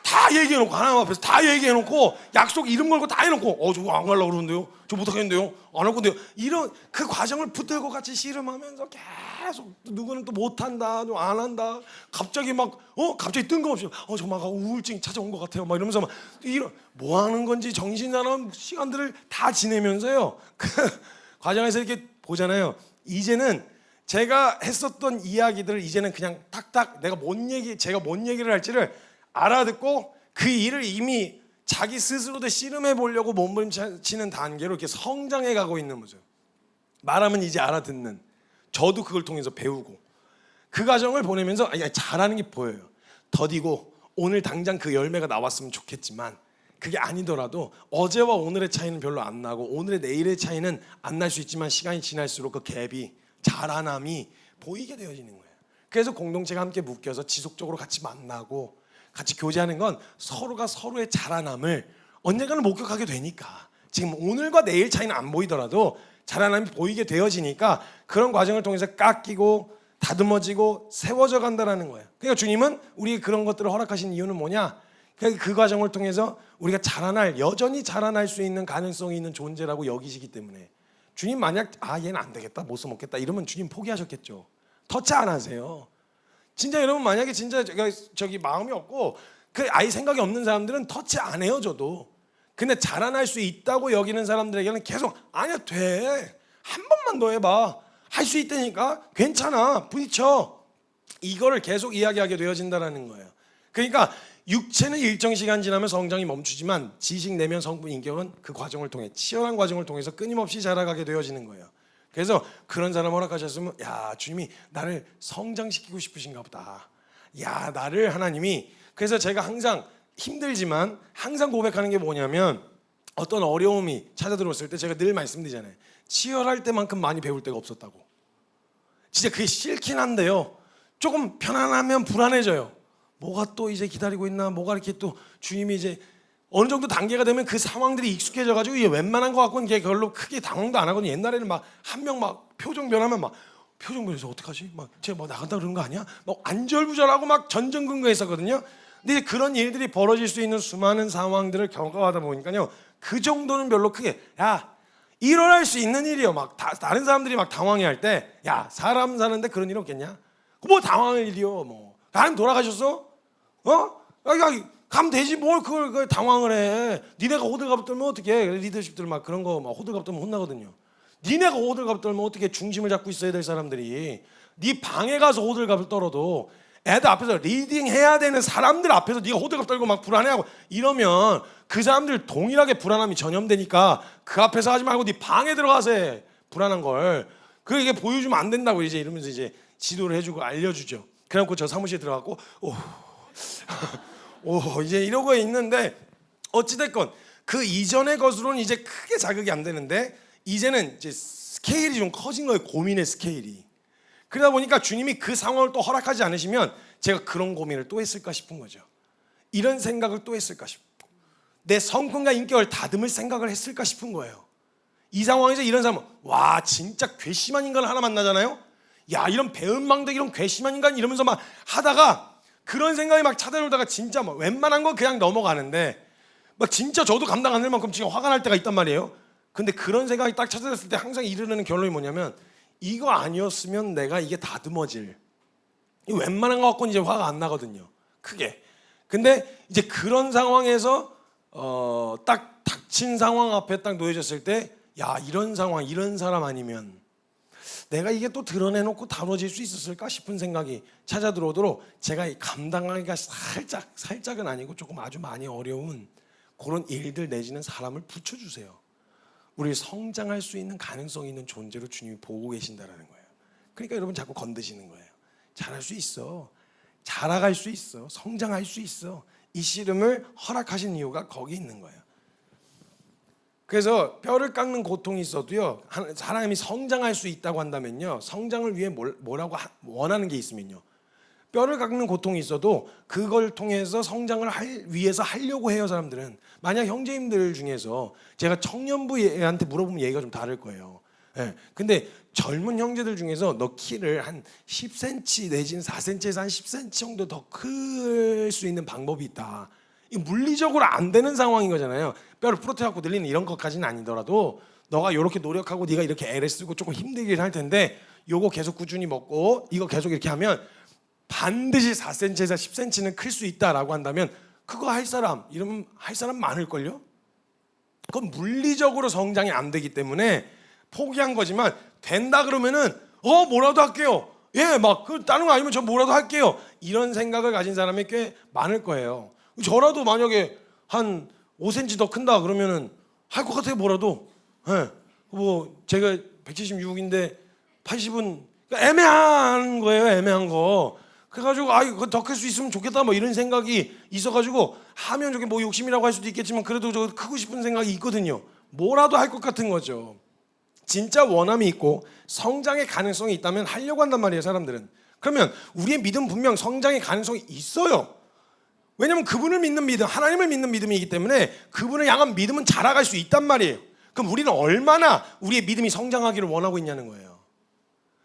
다 얘기해놓고 하나님 앞에서 다 얘기해놓고 약속 이름 걸고 다 해놓고 저거 안 가려고 그러는데요. 저 못하겠는데요. 안 할 건데요. 이런 그 과정을 붙들고 같이 씨름하면서 계속 누구는 또 못한다, 안 한다. 갑자기 막 갑자기 뜬금없이 저 막 우울증 찾아온 것 같아요. 막 이러면서 막 이런 뭐 하는 건지 정신 사나운 시간들을 다 지내면서요. 그 과정에서 이렇게 보잖아요. 이제는 제가 했었던 이야기들을 이제는 그냥 탁탁 제가 뭔 얘기를 할지를 알아듣고 그 일을 이미 자기 스스로도 씨름해 보려고 몸부림치는 단계로 이렇게 성장해 가고 있는 거죠. 말하면 이제 알아듣는. 저도 그걸 통해서 배우고 그 과정을 보내면서 잘하는 게 보여요. 더디고 오늘 당장 그 열매가 나왔으면 좋겠지만 그게 아니더라도 어제와 오늘의 차이는 별로 안 나고 오늘의 내일의 차이는 안 날 수 있지만 시간이 지날수록 그 갭이 자라남이 보이게 되어지는 거예요. 그래서 공동체가 함께 묶여서 지속적으로 같이 만나고 같이 교제하는 건 서로가 서로의 자라남을 언젠가는 목격하게 되니까 지금 오늘과 내일 차이는 안 보이더라도 자라남이 보이게 되어지니까 그런 과정을 통해서 깎이고 다듬어지고 세워져 간다는 거예요. 그러니까 주님은 우리 그런 것들을 허락하신 이유는 뭐냐? 그 과정을 통해서 우리가 여전히 자라날 수 있는 가능성이 있는 존재라고 여기시기 때문에 주님 만약 얘는 안 되겠다 못 써먹겠다 이러면 주님 포기하셨겠죠. 터치 안 하세요. 진짜 여러분 만약에 진짜 저기 마음이 없고 그 아예 생각이 없는 사람들은 터치 안 해요. 저도. 근데 자라날 수 있다고 여기는 사람들에게는 계속 아니야 돼. 한 번만 더 해봐. 할 수 있다니까. 괜찮아. 부딪혀. 이거를 계속 이야기하게 되어진다는 거예요. 그러니까 육체는 일정 시간 지나면 성장이 멈추지만 지식, 내면, 성품, 인격은 그 과정을 통해 치열한 과정을 통해서 끊임없이 자라가게 되어지는 거예요. 그래서 그런 사람 허락하셨으면 주님이 나를 성장시키고 싶으신가 보다. 나를 하나님이 그래서 제가 항상 힘들지만 항상 고백하는 게 뭐냐면 어떤 어려움이 찾아들어왔을 때 제가 늘 말씀드리잖아요. 치열할 때만큼 많이 배울 때가 없었다고. 진짜 그게 싫긴 한데요. 조금 편안하면 불안해져요. 뭐가 또 이제 기다리고 있나? 뭐가 이렇게 또 주님이 이제 어느 정도 단계가 되면 그 상황들이 익숙해져가지고 이게 웬만한 거 갖고는 이게 별로 크게 당황도 안 하거든요. 옛날에는 막 한 명 막 표정 변하면 막 표정 변해서 어떡하지? 막 쟤 뭐 나간다 그러는 거 아니야? 막 안절부절하고 막 전전긍긍했었거든요. 근데 그런 일들이 벌어질 수 있는 수많은 상황들을 경험하다 보니까요, 그 정도는 별로 크게 일어날 수 있는 일이요. 막 다른 사람들이 막 당황해할 때, 사람 사는데 그런 일 없겠냐? 뭐 당황할 일이요. 뭐 하나님 돌아가셨어? 가면 되지 뭘 그걸 당황을 해. 니네가 호들갑 떨면 어떡해. 리더십들 막 그런 거 막 호들갑 떨면 혼나거든요. 니네가 호들갑 떨면 어떻게 중심을 잡고 있어야 될 사람들이 네 방에 가서 호들갑을 떨어도 애들 앞에서 리딩 해야 되는 사람들 앞에서 네가 호들갑 떨고 막 불안해하고 이러면 그 사람들 동일하게 불안함이 전염되니까 그 앞에서 하지 말고 네 방에 들어가서 해. 불안한 걸 그게 보여주면 안 된다고 이제 이러면서 이제 지도를 해주고 알려주죠. 그래갖고 저 사무실에 들어가고 이제 이러고 있는데 어찌됐건 그 이전의 것으로는 이제 크게 자극이 안 되는데 이제는 이제 스케일이 좀 커진 거예요. 고민의 스케일이. 그러다 보니까 주님이 그 상황을 또 허락하지 않으시면 제가 그런 고민을 또 했을까 싶은 거죠. 이런 생각을 또 했을까 싶고 내 성품과 인격을 다듬을 생각을 했을까 싶은 거예요. 이 상황에서 이런 사람은 와 진짜 괘씸한 인간을 하나 만나잖아요. 야 이런 배은망덕 이런 괘씸한 인간 이러면서 막 하다가 그런 생각이 막 찾아오다가 진짜 막 웬만한 건 그냥 넘어가는데 막 진짜 저도 감당 안 될 만큼 지금 화가 날 때가 있단 말이에요. 근데 그런 생각이 딱 찾아왔을 때 항상 이르는 결론이 뭐냐면 이거 아니었으면 내가 이게 다듬어질 웬만한 거 갖고는 이제 화가 안 나거든요. 크게. 근데 이제 그런 상황에서 딱 닥친 상황 앞에 딱 놓여졌을 때 이런 상황 이런 사람 아니면 내가 이게 또 드러내놓고 다뤄질 수 있었을까 싶은 생각이 찾아 들어오도록 제가 감당하기가 살짝은 아니고 조금 아주 많이 어려운 그런 일들 내지는 사람을 붙여주세요. 우리 성장할 수 있는 가능성이 있는 존재로 주님이 보고 계신다라는 거예요. 그러니까 여러분 자꾸 건드시는 거예요. 잘할 수 있어. 자라갈 수 있어. 성장할 수 있어. 이 씨름을 허락하신 이유가 거기 있는 거예요. 그래서 뼈를 깎는 고통이 있어도요, 사람이 성장할 수 있다고 한다면요, 성장을 위해 뭐라고 원하는 게 있으면요, 뼈를 깎는 고통이 있어도 그걸 통해서 성장을 위해서 하려고 해요. 사람들은. 만약 형제님들 중에서 제가 청년부 애한테 물어보면 얘기가 좀 다를 거예요. 근데 젊은 형제들 중에서 너 키를 한 10cm 내지는 4cm에서 한 10cm 정도 더 클 수 있는 방법이 있다. 이 물리적으로 안 되는 상황인 거잖아요. 뼈를 부러뜨려갖고 늘리는 이런 것까지는 아니더라도 너가 이렇게 노력하고 네가 이렇게 애를 쓰고 조금 힘들긴 할 텐데 요거 계속 꾸준히 먹고 이거 계속 이렇게 하면 반드시 4cm에서 10cm는 클 수 있다라고 한다면 그거 할 사람 이러면 할 사람 많을걸요? 그건 물리적으로 성장이 안 되기 때문에 포기한 거지만 된다 그러면은 뭐라도 할게요. 막 그 다른 거 아니면 저 뭐라도 할게요. 이런 생각을 가진 사람이 꽤 많을 거예요. 저라도 만약에 한 5cm 더 큰다 그러면은 할 것 같아요. 뭐라도. 뭐 제가 176인데 80은 애매한 거예요. 애매한 거. 그래가지고 이거 더 클 수 있으면 좋겠다 뭐 이런 생각이 있어가지고 하면 저게 뭐 욕심이라고 할 수도 있겠지만 그래도 저 크고 싶은 생각이 있거든요. 뭐라도 할 것 같은 거죠. 진짜 원함이 있고 성장의 가능성이 있다면 하려고 한단 말이에요. 사람들은. 그러면 우리의 믿음 분명 성장의 가능성이 있어요. 왜냐하면 그분을 믿는 믿음, 하나님을 믿는 믿음이기 때문에 그분을 향한 믿음은 자라갈 수 있단 말이에요. 그럼 우리는 얼마나 우리의 믿음이 성장하기를 원하고 있냐는 거예요.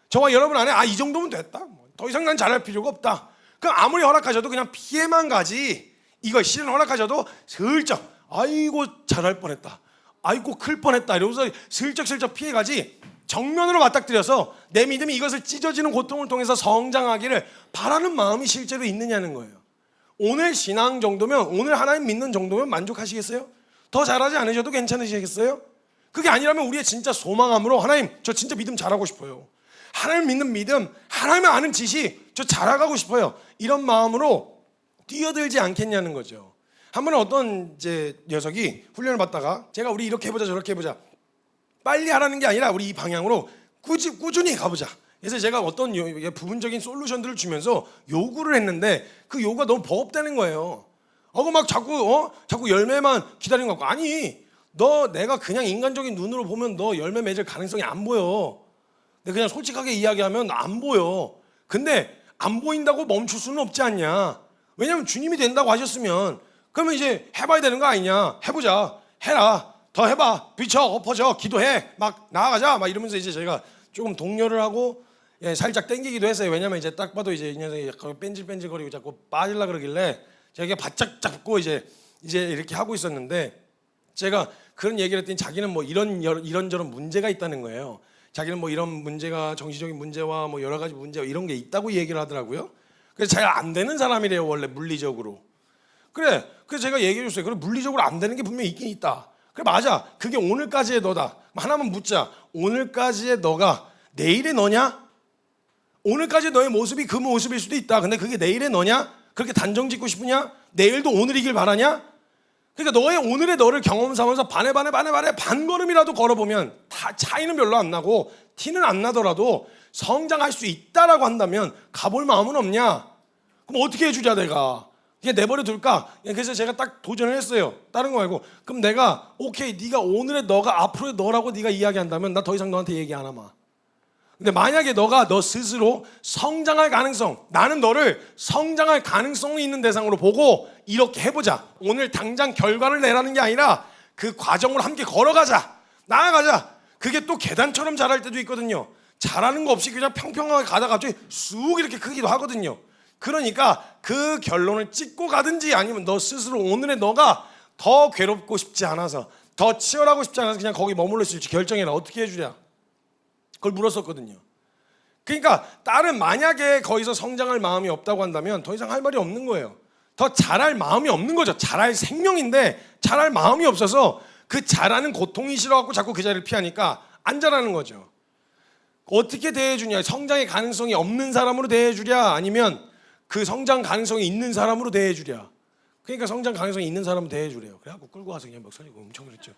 저와 여러분 안에 이 정도면 됐다. 더 이상 난 잘할 필요가 없다. 그럼 아무리 허락하셔도 그냥 피해만 가지. 이거 실은 허락하셔도 슬쩍 아이고 잘할 뻔했다. 아이고 클 뻔했다. 이러면서 슬쩍슬쩍 피해가지 정면으로 맞닥뜨려서 내 믿음이 이것을 찢어지는 고통을 통해서 성장하기를 바라는 마음이 실제로 있느냐는 거예요. 오늘 신앙 정도면 오늘 하나님 믿는 정도면 만족하시겠어요? 더 잘하지 않으셔도 괜찮으시겠어요? 그게 아니라면 우리의 진짜 소망함으로 하나님 저 진짜 믿음 잘하고 싶어요. 하나님 믿는 믿음, 하나님을 아는 지식 저 자라가고 싶어요. 이런 마음으로 뛰어들지 않겠냐는 거죠. 한 번은 어떤 이제 녀석이 훈련을 받다가 제가 우리 이렇게 해보자 저렇게 해보자 빨리 하라는 게 아니라 우리 이 방향으로 꾸준히 가보자. 그래서 제가 어떤 부분적인 솔루션들을 주면서 요구를 했는데 그 요구가 너무 버겁다는 거예요. 막 자꾸 열매만 기다리는 것 같고 아니 내가 그냥 인간적인 눈으로 보면 너 열매 맺을 가능성이 안 보여. 근데 그냥 솔직하게 이야기하면 안 보여. 근데 안 보인다고 멈출 수는 없지 않냐. 왜냐하면 주님이 된다고 하셨으면 그러면 이제 해봐야 되는 거 아니냐? 해보자. 해라. 더 해봐. 비춰, 엎어져, 기도해. 막 나아가자. 막 이러면서 이제 제가 조금 독려를 하고 살짝 땡기기도 했어요. 왜냐면 이제 딱 봐도 이제 이 녀석이 뺀질뺀질거리고 자꾸 빠질라 그러길래 제가 바짝 잡고 이제 이렇게 하고 있었는데 제가 그런 얘기를 했더니 자기는 뭐 이런저런 문제가 있다는 거예요. 자기는 뭐 이런 문제가 정신적인 문제와 뭐 여러 가지 문제가 이런 게 있다고 얘기를 하더라고요. 그래서 잘 안 되는 사람이래요, 원래 물리적으로. 그래서 제가 얘기해 줬어요. 그래, 물리적으로 안 되는 게 분명히 있긴 있다. 그래, 맞아. 그게 오늘까지의 너다. 하나만 묻자. 오늘까지의 너가 내일의 너냐? 오늘까지의 너의 모습이 그 모습일 수도 있다. 근데 그게 내일의 너냐? 그렇게 단정 짓고 싶으냐? 내일도 오늘이길 바라냐? 그러니까 너의 오늘의 너를 경험 삼아서 반에 반걸음이라도 걸어보면 다 차이는 별로 안 나고 티는 안 나더라도 성장할 수 있다라고 한다면 가볼 마음은 없냐? 그럼 어떻게 해주자 내가? 그냥 내버려 둘까? 그래서 제가 딱 도전을 했어요. 다른 거 말고. 그럼 내가 오케이, 네가 오늘의 너가 앞으로의 너라고 네가 이야기한다면 나 더 이상 너한테 얘기 안 하마. 근데 만약에 너가 너 스스로 성장할 가능성, 나는 너를 성장할 가능성이 있는 대상으로 보고 이렇게 해보자. 오늘 당장 결과를 내라는 게 아니라 그 과정을 함께 걸어가자. 나아가자. 그게 또 계단처럼 자랄 때도 있거든요. 잘하는 거 없이 그냥 평평하게 가다가 갑자기 쑥 이렇게 크기도 하거든요. 그러니까 그 결론을 찍고 가든지 아니면 너 스스로 오늘의 너가 더 괴롭고 싶지 않아서 더 치열하고 싶지 않아서 그냥 거기 머물러 있을지 결정해라. 어떻게 해주랴. 그걸 물었었거든요. 그러니까 딸은 만약에 거기서 성장할 마음이 없다고 한다면 더 이상 할 말이 없는 거예요. 더 잘할 마음이 없는 거죠. 잘할 생명인데 잘할 마음이 없어서 그 잘하는 고통이 싫어갖고 자꾸 그 자리를 피하니까 안 자라는 거죠. 어떻게 대해주냐? 성장의 가능성이 없는 사람으로 대해주랴? 아니면 그 성장 가능성이 있는 사람으로 대해주랴? 그러니까 성장 가능성이 있는 사람으로 대해주래요. 그래갖고 끌고 가서 그냥 막 살리고 엄청 그랬죠.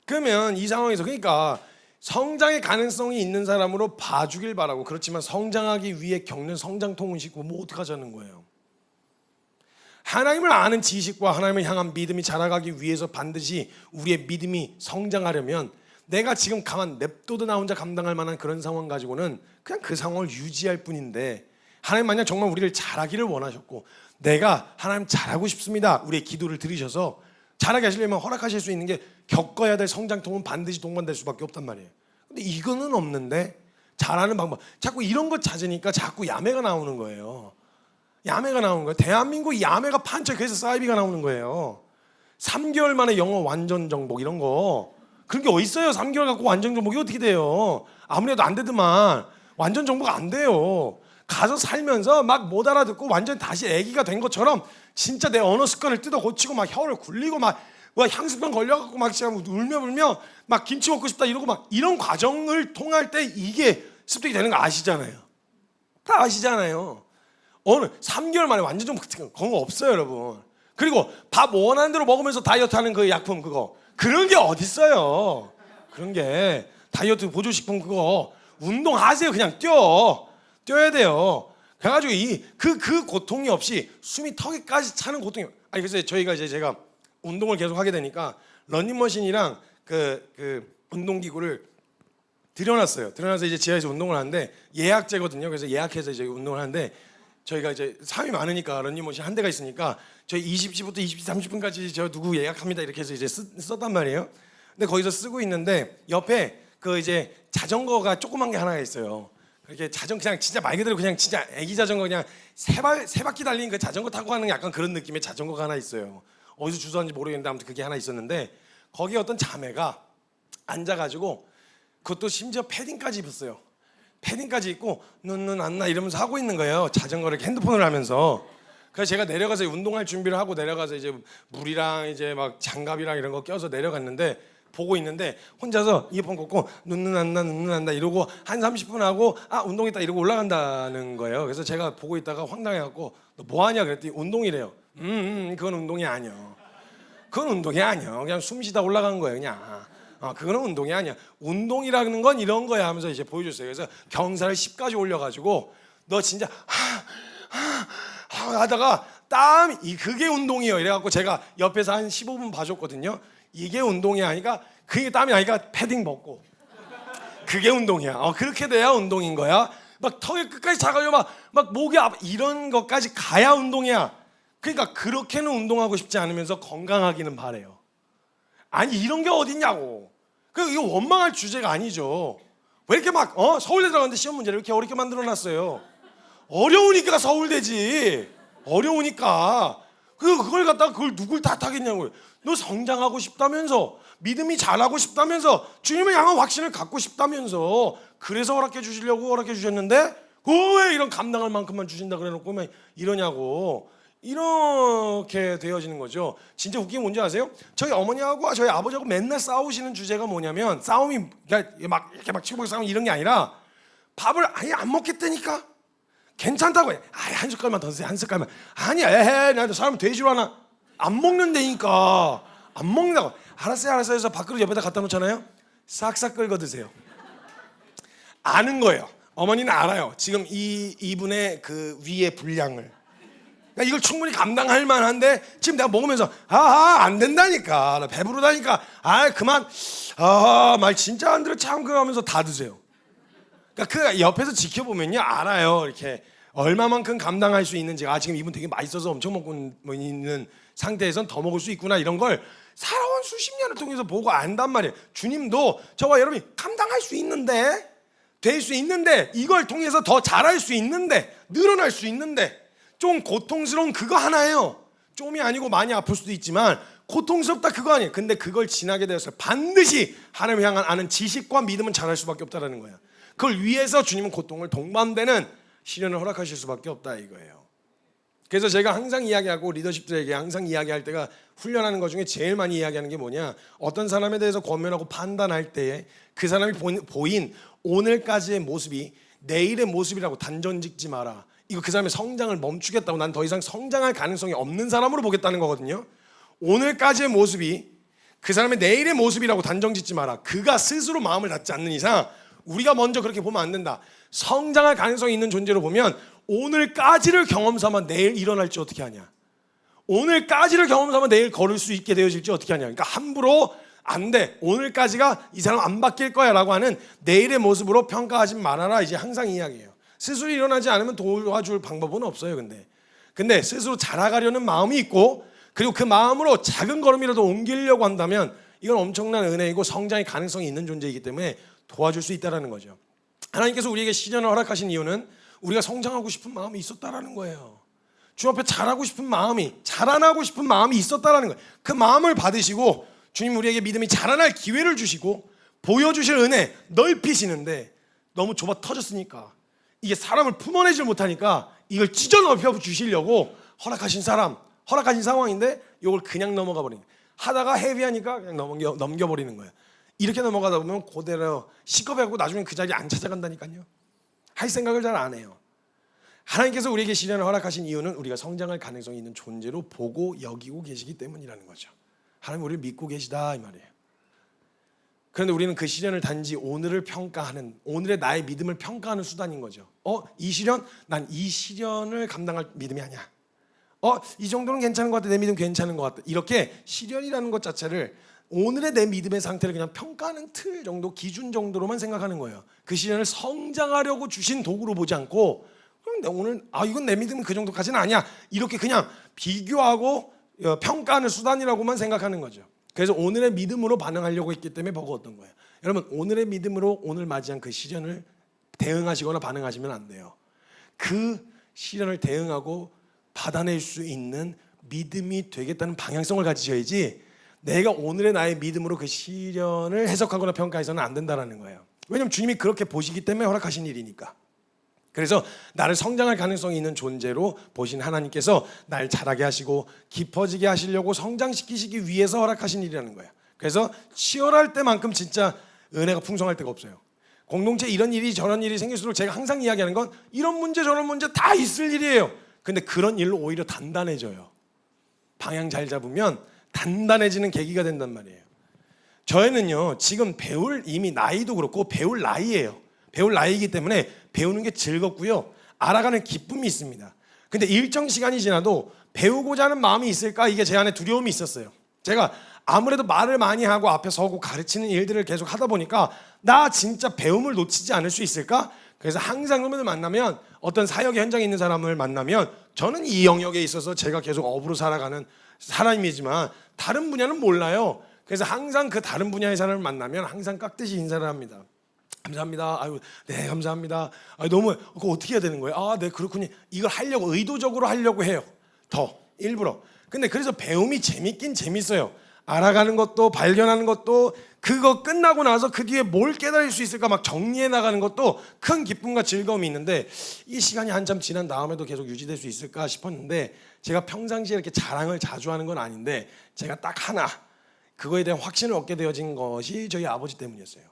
그러면 이 상황에서 그러니까 성장의 가능성이 있는 사람으로 봐주길 바라고, 그렇지만 성장하기 위해 겪는 성장통은 있고 뭐 어떡하자는 거예요. 하나님을 아는 지식과 하나님을 향한 믿음이 자라가기 위해서 반드시 우리의 믿음이 성장하려면 내가 지금 가만 냅둬도 나 혼자 감당할 만한 그런 상황 가지고는 그냥 그 상황을 유지할 뿐인데, 하나님 만약 정말 우리를 잘하기를 원하셨고 내가 하나님 잘하고 싶습니다, 우리의 기도를 들으셔서 잘하게 하시려면 허락하실 수 있는 게 겪어야 될 성장통은 반드시 동반될 수밖에 없단 말이에요. 근데 이거는 없는데 잘하는 방법, 자꾸 이런 거 찾으니까 자꾸 야매가 나오는 거예요. 야매가 나오는 거예요. 대한민국 야매가 판쳐해서 사이비가 나오는 거예요. 3개월 만에 영어 완전 정복 이런 거, 그런 게 어디 있어요? 3개월 갖고 완전 정복이 어떻게 돼요? 아무래도 안 되더만 완전 정복 안 돼요. 가서 살면서 막 못 알아듣고 완전 다시 애기가 된 것처럼 진짜 내 언어 습관을 뜯어 고치고 막 혀를 굴리고 막 향수병 걸려갖고 막 진짜 울며 막 김치 먹고 싶다 이러고 막 이런 과정을 통할 때 이게 습득이 되는 거 아시잖아요. 다 아시잖아요. 어느 3개월 만에 완전 좀 그런 거 없어요, 여러분. 그리고 밥 원하는 대로 먹으면서 다이어트하는 그 약품 그거, 그런 게 어딨어요. 그런 게 다이어트 보조식품 그거, 운동하세요. 그냥 뛰어야 돼요. 그래가지고 그 고통이 없이 숨이 턱에까지 차는 고통이. 아니 그래서 저희가 이제 제가 운동을 계속 하게 되니까 러닝머신이랑 그 운동기구를 들여놨어요. 들여놔서 이제 지하에서 운동을 하는데 예약제거든요. 그래서 예약해서 이제 운동을 하는데 저희가 이제 사람이 많으니까 러닝머신 한 대가 있으니까 저희 20시부터 20시 30분까지 저 누구 예약합니다 이렇게 해서 이제 썼단 말이에요. 근데 거기서 쓰고 있는데 옆에 그 이제 자전거가 조그만 게 하나가 있어요. 그렇게 그냥 진짜 말 그대로 그냥 진짜 애기 자전거 그냥 세 바퀴 달린 그 자전거 타고 가는 약간 그런 느낌의 자전거가 하나 있어요. 어디서 주워왔는지 모르겠는데 아무튼 그게 하나 있었는데 거기에 어떤 자매가 앉아가지고 그것도 심지어 패딩까지 입었어요. 패딩까지 입고 눈 안 나 이러면서 하고 있는 거예요. 자전거를 핸드폰을 하면서. 그래서 제가 내려가서 운동할 준비를 하고 내려가서 이제 물이랑 이제 막 장갑이랑 이런 거 껴서 내려갔는데 보고 있는데 혼자서 이어폰 꽂고 눈 안 나 이러고 한 30분 하고 운동했다 이러고 올라간다는 거예요. 그래서 제가 보고 있다가 황당해갖고 너 뭐하냐 그랬더니 운동이래요. 그건 운동이 아니야. 그건 운동이 아니야. 그냥 숨 쉬다 올라간 거예요 그냥. 그거는 운동이 아니야. 운동이라는 건 이런 거야 하면서 이제 보여줬어요. 그래서 경사를 10까지 올려가지고 너 진짜 하다가 그게 운동이에요. 이래갖고 제가 옆에서 한 15분 봐줬거든요. 이게 운동이 아니까 그게 땀이 나니까 패딩 벗고 그게 운동이야. 그렇게 돼야 운동인 거야. 막 턱에 끝까지 차가지고 막 목이 아파 이런 것까지 가야 운동이야. 그러니까 그렇게는 운동하고 싶지 않으면서 건강하기는 바래요. 아니 이런 게 어딨냐고. 이거 원망할 주제가 아니죠. 왜 이렇게 막 서울대 들어갔는데 시험 문제를 이렇게 어렵게 만들어놨어요. 어려우니까 서울대지. 어려우니까. 그걸 갖다가 그걸 누굴 탓하겠냐고요. 너 성장하고 싶다면서, 믿음이 자라고 싶다면서, 주님을 향한 확신을 갖고 싶다면서, 그래서 허락해 주시려고 허락해 주셨는데 왜 이런 감당할 만큼만 주신다 그래놓고 왜 이러냐고. 이렇게 되어지는 거죠. 진짜 웃긴 게 뭔지 아세요? 저희 어머니하고 저희 아버지하고 맨날 싸우시는 주제가 뭐냐면, 싸움이 그러니까 막 이렇게 막 치고받고 싸우는 이런 게 아니라, 밥을 아예 안 먹겠다니까. 괜찮다고 해. 아예 한 숟갈만 더 드세요. 한 숟갈만. 아니야, 에헤, 나도 사람 돼지로 하나. 안 먹는다니까. 안 먹는다고. 알았어요 해서 밥그릇 옆에다 갖다 놓잖아요. 싹싹 긁어 드세요. 아는 거예요. 어머니는 알아요. 지금 이분의 그 위의 분량을. 그러니까 이걸 충분히 감당할 만한데 지금 내가 먹으면서 안 된다니까. 나 배부르다니까. 그만. 말 진짜 안 들어 참 그러면서 다 드세요. 그러니까 그 옆에서 지켜보면요 알아요. 이렇게 얼마만큼 감당할 수 있는지. 지금 이분 되게 맛있어서 엄청 먹고 있는 상태에선 더 먹을 수 있구나. 이런 걸 살아온 수십 년을 통해서 보고 안단 말이에요. 주님도 저와 여러분이 감당할 수 있는데, 될 수 있는데, 이걸 통해서 더 잘할 수 있는데, 늘어날 수 있는데, 좀 고통스러운 그거 하나예요. 좀이 아니고 많이 아플 수도 있지만 고통스럽다 그거 아니에요. 근데 그걸 지나게 되었어요. 반드시 하나님을 향한 아는 지식과 믿음은 잘할 수밖에 없다라는 거예요. 그걸 위해서 주님은 고통을 동반되는 시련을 허락하실 수밖에 없다 이거예요. 그래서 제가 항상 이야기하고 리더십들에게 항상 이야기할 때가, 훈련하는 것 중에 제일 많이 이야기하는 게 뭐냐, 어떤 사람에 대해서 권면하고 판단할 때에 그 사람이 보인 오늘까지의 모습이 내일의 모습이라고 단정 짓지 마라. 이거 그 사람의 성장을 멈추겠다고, 난 더 이상 성장할 가능성이 없는 사람으로 보겠다는 거거든요. 오늘까지의 모습이 그 사람의 내일의 모습이라고 단정 짓지 마라. 그가 스스로 마음을 닫지 않는 이상 우리가 먼저 그렇게 보면 안 된다. 성장할 가능성이 있는 존재로 보면 오늘까지를 경험 삼아 내일 일어날지 어떻게 하냐. 오늘까지를 경험 삼아 내일 걸을 수 있게 되어질지 어떻게 하냐. 그러니까 함부로 안 돼. 오늘까지가 이 사람 안 바뀔 거야 라고 하는 내일의 모습으로 평가하지 말아라. 이제 항상 이야기해요. 스스로 일어나지 않으면 도와줄 방법은 없어요. 근데 스스로 자라가려는 마음이 있고, 그리고 그 마음으로 작은 걸음이라도 옮기려고 한다면 이건 엄청난 은혜이고 성장의 가능성이 있는 존재이기 때문에 도와줄 수 있다는 거죠. 하나님께서 우리에게 시련을 허락하신 이유는 우리가 성장하고 싶은 마음이 있었다라는 거예요. 주 앞에 자라고 싶은 마음이, 자라나고 싶은 마음이 있었다라는 거예요. 그 마음을 받으시고 주님 우리에게 믿음이 자라날 기회를 주시고 보여주실 은혜 넓히시는데, 너무 좁아 터졌으니까 이게 사람을 품어내질 못하니까 이걸 찢어 넓혀 주시려고 허락하신 상황인데 이걸 그냥 넘어가 버리는 거예요. 하다가 헤비하니까 그냥 넘겨버리는 거예요. 이렇게 넘어가다 보면 그대로 시겁해갖고 나중에 그 자리에 안 찾아간다니까요. 할 생각을 잘 안 해요. 하나님께서 우리에게 시련을 허락하신 이유는 우리가 성장할 가능성이 있는 존재로 보고 여기고 계시기 때문이라는 거죠. 하나님 우리를 믿고 계시다 이 말이에요. 그런데 우리는 그 시련을 단지 오늘을 평가하는, 오늘의 나의 믿음을 평가하는 수단인 거죠. 이 시련? 난 이 시련을 감당할 믿음이 아니야. 이 정도는 괜찮은 것 같아. 내 믿음 괜찮은 것 같다. 이렇게 시련이라는 것 자체를 오늘의 내 믿음의 상태를 그냥 평가하는 틀 정도, 기준 정도로만 생각하는 거예요. 그 시련을 성장하려고 주신 도구로 보지 않고, 그럼 오늘 이건 내 믿음은 그 정도까지는 아니야. 이렇게 그냥 비교하고 평가하는 수단이라고만 생각하는 거죠. 그래서 오늘의 믿음으로 반응하려고 했기 때문에 버거웠던 거예요. 여러분, 오늘의 믿음으로 오늘 맞이한 그 시련을 대응하시거나 반응하시면 안 돼요. 그 시련을 대응하고 받아낼 수 있는 믿음이 되겠다는 방향성을 가지셔야지, 내가 오늘의 나의 믿음으로 그 시련을 해석하거나 평가해서는 안 된다는 거예요. 왜냐하면 주님이 그렇게 보시기 때문에 허락하신 일이니까. 그래서 나를 성장할 가능성이 있는 존재로 보신 하나님께서 날 자라게 하시고 깊어지게 하시려고 성장시키시기 위해서 허락하신 일이라는 거예요. 그래서 치열할 때만큼 진짜 은혜가 풍성할 때가 없어요. 공동체 이런 일이 저런 일이 생길수록 제가 항상 이야기하는 건 이런 문제 저런 문제 다 있을 일이에요. 근데 그런 일로 오히려 단단해져요. 방향 잘 잡으면 단단해지는 계기가 된단 말이에요. 저희는요 지금 배울, 이미 나이도 그렇고 배울 나이예요. 배울 나이이기 때문에 배우는 게 즐겁고요, 알아가는 기쁨이 있습니다. 근데 일정 시간이 지나도 배우고자 하는 마음이 있을까, 이게 제 안에 두려움이 있었어요. 제가 아무래도 말을 많이 하고 앞에 서고 가르치는 일들을 계속 하다 보니까 나 진짜 배움을 놓치지 않을 수 있을까? 그래서 항상 그분들 만나면 어떤 사역의 현장에 있는 사람을 만나면 저는 이 영역에 있어서 제가 계속 업으로 살아가는 사람이지만 다른 분야는 몰라요. 그래서 항상 그 다른 분야의 사람을 만나면 항상 깍듯이 인사를 합니다. 감사합니다. 아유, 네, 감사합니다. 아유, 너무 그거 어떻게 해야 되는 거예요? 아, 네, 그렇군요. 이걸 하려고 의도적으로 하려고 해요. 더 일부러. 근데 그래서 배움이 재밌긴 재밌어요. 알아가는 것도 발견하는 것도 그거 끝나고 나서 그 뒤에 뭘 깨달을 수 있을까 막 정리해 나가는 것도 큰 기쁨과 즐거움이 있는데 이 시간이 한참 지난 다음에도 계속 유지될 수 있을까 싶었는데 제가 평상시에 이렇게 자랑을 자주 하는 건 아닌데 제가 딱 하나 그거에 대한 확신을 얻게 되어진 것이 저희 아버지 때문이었어요.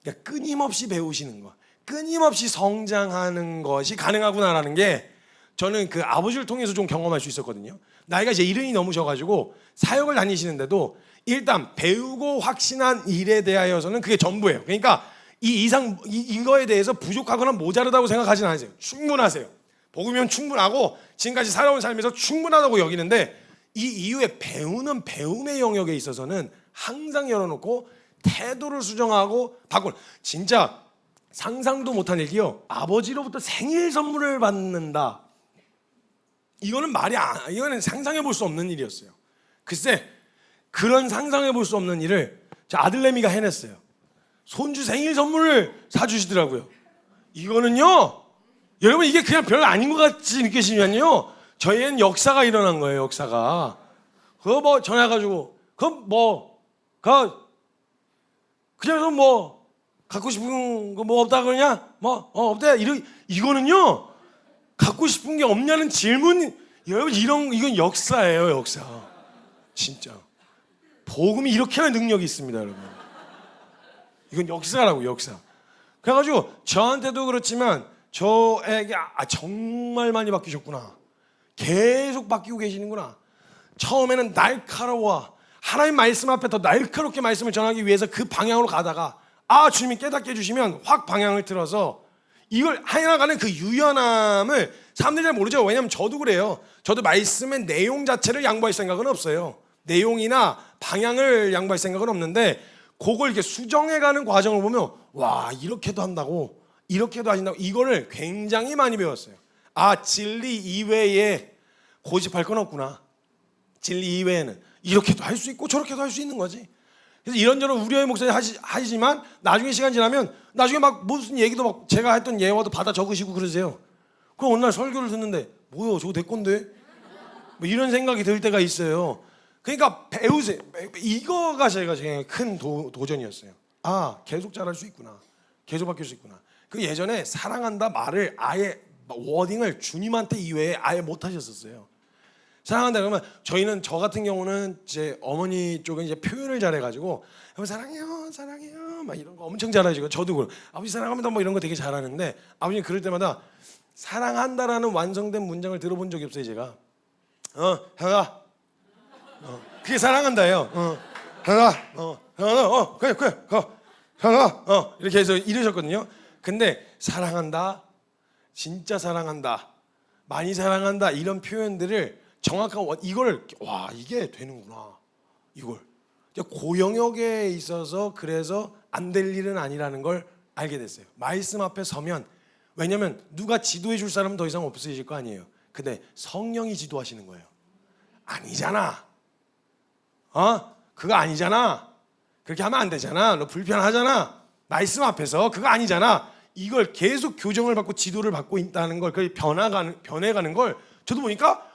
그러니까 끊임없이 배우시는 거, 끊임없이 성장하는 것이 가능하구나라는 게 저는 그 아버지를 통해서 좀 경험할 수 있었거든요. 나이가 이제 70이 넘으셔가지고 사역을 다니시는데도 일단 배우고 확신한 일에 대하여서는 그게 전부예요. 그러니까 이거에 대해서 부족하거나 모자르다고 생각하진 않으세요. 충분하세요. 복음이면 충분하고 지금까지 살아온 삶에서 충분하다고 여기는데 이 이후에 배우는 배움의 영역에 있어서는 항상 열어놓고 태도를 수정하고 바꾸는 진짜 상상도 못한 일이요. 아버지로부터 생일 선물을 받는다. 이거는 이거는 상상해 볼 수 없는 일이었어요. 글쎄 그런 상상해 볼 수 없는 일을 저 아들내미가 해냈어요. 손주 생일 선물을 사주시더라고요. 이거는요, 여러분 이게 그냥 별로 아닌 것 같이 느끼시면요, 저희는 역사가 일어난 거예요. 역사가. 그거 뭐 전화해가지고 그냥 뭐 갖고 싶은 거 뭐 없다 그러냐? 없대. 이거는요, 갖고 싶은 게 없냐는 질문. 여러분 이건 역사예요. 역사. 진짜 복음이 이렇게나 능력이 있습니다. 여러분 이건 역사라고. 역사. 그래가지고 저한테도 그렇지만 저에게 정말 많이 바뀌셨구나, 계속 바뀌고 계시는구나. 처음에는 날카로워 하나님 말씀 앞에 더 날카롭게 말씀을 전하기 위해서 그 방향으로 가다가 주님이 깨닫게 해주시면 확 방향을 틀어서 이걸 해나가는 그 유연함을 사람들이 잘 모르죠. 왜냐하면 저도 그래요. 저도 말씀의 내용 자체를 양보할 생각은 없어요. 내용이나 방향을 양보할 생각은 없는데 그걸 이렇게 수정해가는 과정을 보면 와, 이렇게도 한다고, 이렇게도 하신다고, 이거를 굉장히 많이 배웠어요. 진리 이외에 고집할 건 없구나. 진리 이외에는 이렇게도 할 수 있고 저렇게도 할 수 있는 거지. 그래서 이런저런 우려의 목소리 하시지만 나중에 시간 지나면 나중에 막 무슨 얘기도 막 제가 했던 예화도 받아 적으시고 그러세요. 그럼 어느 날 설교를 듣는데 뭐요, 저거 내 건데? 뭐 이런 생각이 들 때가 있어요. 그러니까 배우세요. 이거가 제가 제일 큰 도전이었어요. 계속 잘할 수 있구나, 계속 바뀔 수 있구나. 그 예전에 사랑한다 말을 아예 워딩을 주님한테 이외에 아예 못 하셨었어요. 사랑한다 그러면 저 같은 경우는 제 어머니 쪽은 이제 표현을 잘해가지고 사랑해요, 사랑해요 막 이런 거 엄청 잘하시고, 저도 그럼 아버지 사랑합니다 뭐 이런 거 되게 잘하는데 아버님 그럴 때마다 사랑한다라는 완성된 문장을 들어본 적이 없어요. 제가 형아, 그게 사랑한다예요. 형아, 그래 형아, 이렇게 해서 이러셨거든요. 근데 사랑한다, 진짜 사랑한다, 많이 사랑한다 이런 표현들을 정확한 이게 되는구나. 이걸 고영역에 있어서 그래서 안 될 일은 아니라는 걸 알게 됐어요. 말씀 앞에 서면, 왜냐면 누가 지도해 줄 사람은 더 이상 없으실 거 아니에요. 근데 성령이 지도하시는 거예요. 아니잖아. 그거 아니잖아. 그렇게 하면 안 되잖아. 너 불편하잖아. 말씀 앞에서 그거 아니잖아. 이걸 계속 교정을 받고 지도를 받고 있다는 걸, 그 변해가는 걸 저도 보니까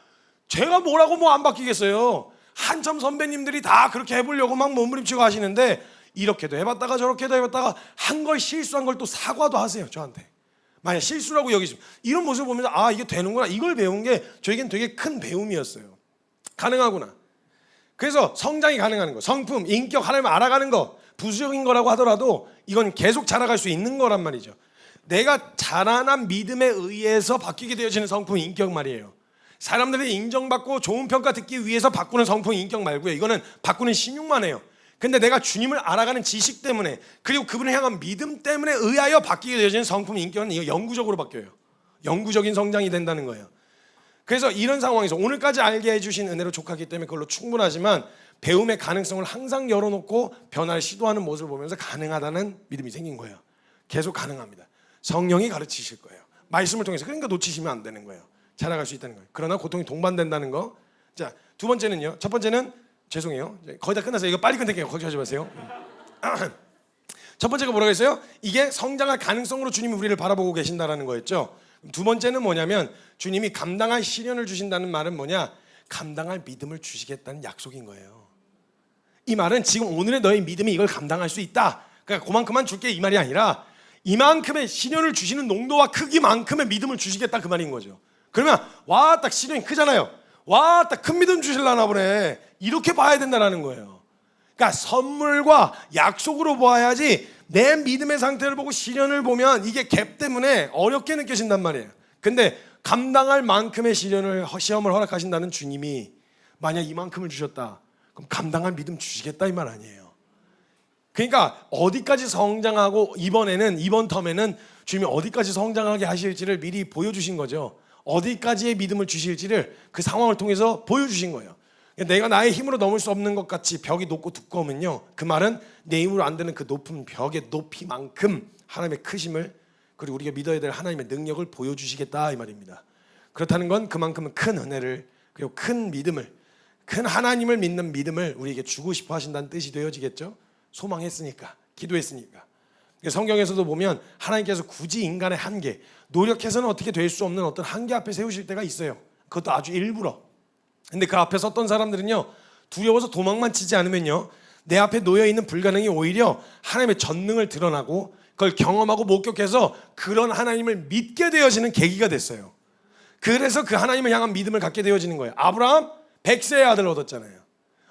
제가 뭐라고 뭐 안 바뀌겠어요. 한참 선배님들이 다 그렇게 해보려고 막 몸부림치고 하시는데 이렇게도 해봤다가 저렇게도 해봤다가 한 걸 실수한 걸 또 사과도 하세요. 저한테 만약 실수라고 여기시면 이런 모습을 보면서 이게 되는구나, 이걸 배운 게 저에겐 되게 큰 배움이었어요. 가능하구나. 그래서 성장이 가능한 거, 성품, 인격, 하나님을 알아가는 거, 부수적인 거라고 하더라도 이건 계속 자라갈 수 있는 거란 말이죠. 내가 자라난 믿음에 의해서 바뀌게 되어지는 성품, 인격 말이에요. 사람들이 인정받고 좋은 평가 듣기 위해서 바꾸는 성품, 인격 말고요. 이거는 바꾸는 신용만 해요. 근데 내가 주님을 알아가는 지식 때문에, 그리고 그분을 향한 믿음 때문에 의하여 바뀌게 되어지는 성품, 인격은 이거 영구적으로 바뀌어요. 영구적인 성장이 된다는 거예요. 그래서 이런 상황에서 오늘까지 알게 해주신 은혜로 족하기 때문에 그걸로 충분하지만 배움의 가능성을 항상 열어놓고 변화를 시도하는 모습을 보면서 가능하다는 믿음이 생긴 거예요. 계속 가능합니다. 성령이 가르치실 거예요. 말씀을 통해서. 그러니까 놓치시면 안 되는 거예요. 자라갈 수 있다는 거예요. 그러나 고통이 동반된다는 거. 자, 두 번째는요. 첫 번째는 죄송해요. 거의 다 끝났어요. 이거 빨리 끝낼게요. 걱정하지 마세요. 첫 번째가 뭐라고 했어요? 이게 성장할 가능성으로 주님이 우리를 바라보고 계신다라는 거였죠. 두 번째는 뭐냐면 주님이 감당할 시련을 주신다는 말은 뭐냐? 감당할 믿음을 주시겠다는 약속인 거예요. 이 말은 지금 오늘의 너의 믿음이 이걸 감당할 수 있다. 그러니까 그만큼만 줄게 이 말이 아니라 이만큼의 시련을 주시는 농도와 크기만큼의 믿음을 주시겠다 그 말인 거죠. 그러면 와 딱 시련이 크잖아요. 와 딱 큰 믿음 주실라나 보네. 이렇게 봐야 된다는 거예요. 그러니까 선물과 약속으로 보아야지 내 믿음의 상태를 보고 시련을 보면 이게 갭 때문에 어렵게 느껴진단 말이에요. 근데 감당할 만큼의 시험을 허락하신다는 주님이 만약 이만큼을 주셨다. 그럼 감당할 믿음 주시겠다 이 말 아니에요. 그러니까 어디까지 성장하고 이번 텀에는 주님이 어디까지 성장하게 하실지를 미리 보여주신 거죠. 어디까지의 믿음을 주실지를 그 상황을 통해서 보여주신 거예요. 내가 나의 힘으로 넘을 수 없는 것 같이 벽이 높고 두꺼우면요, 그 말은 내 힘으로 안 되는 그 높은 벽의 높이만큼 하나님의 크심을, 그리고 우리가 믿어야 될 하나님의 능력을 보여주시겠다 이 말입니다. 그렇다는 건 그만큼 큰 은혜를, 그리고 큰 믿음을, 큰 하나님을 믿는 믿음을 우리에게 주고 싶어 하신다는 뜻이 되어지겠죠. 소망했으니까, 기도했으니까. 성경에서도 보면 하나님께서 굳이 인간의 한계, 노력해서는 어떻게 될 수 없는 어떤 한계 앞에 세우실 때가 있어요. 그것도 아주 일부러. 근데 그 앞에 섰던 사람들은요, 두려워서 도망만 치지 않으면요, 내 앞에 놓여있는 불가능이 오히려 하나님의 전능을 드러나고 그걸 경험하고 목격해서 그런 하나님을 믿게 되어지는 계기가 됐어요. 그래서 그 하나님을 향한 믿음을 갖게 되어지는 거예요. 아브라함 100세의 아들 얻었잖아요.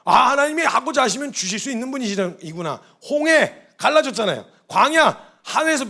아, 하나님이 하고자 하시면 주실 수 있는 분이구나. 홍해 갈라졌잖아요. 광야 하늘에서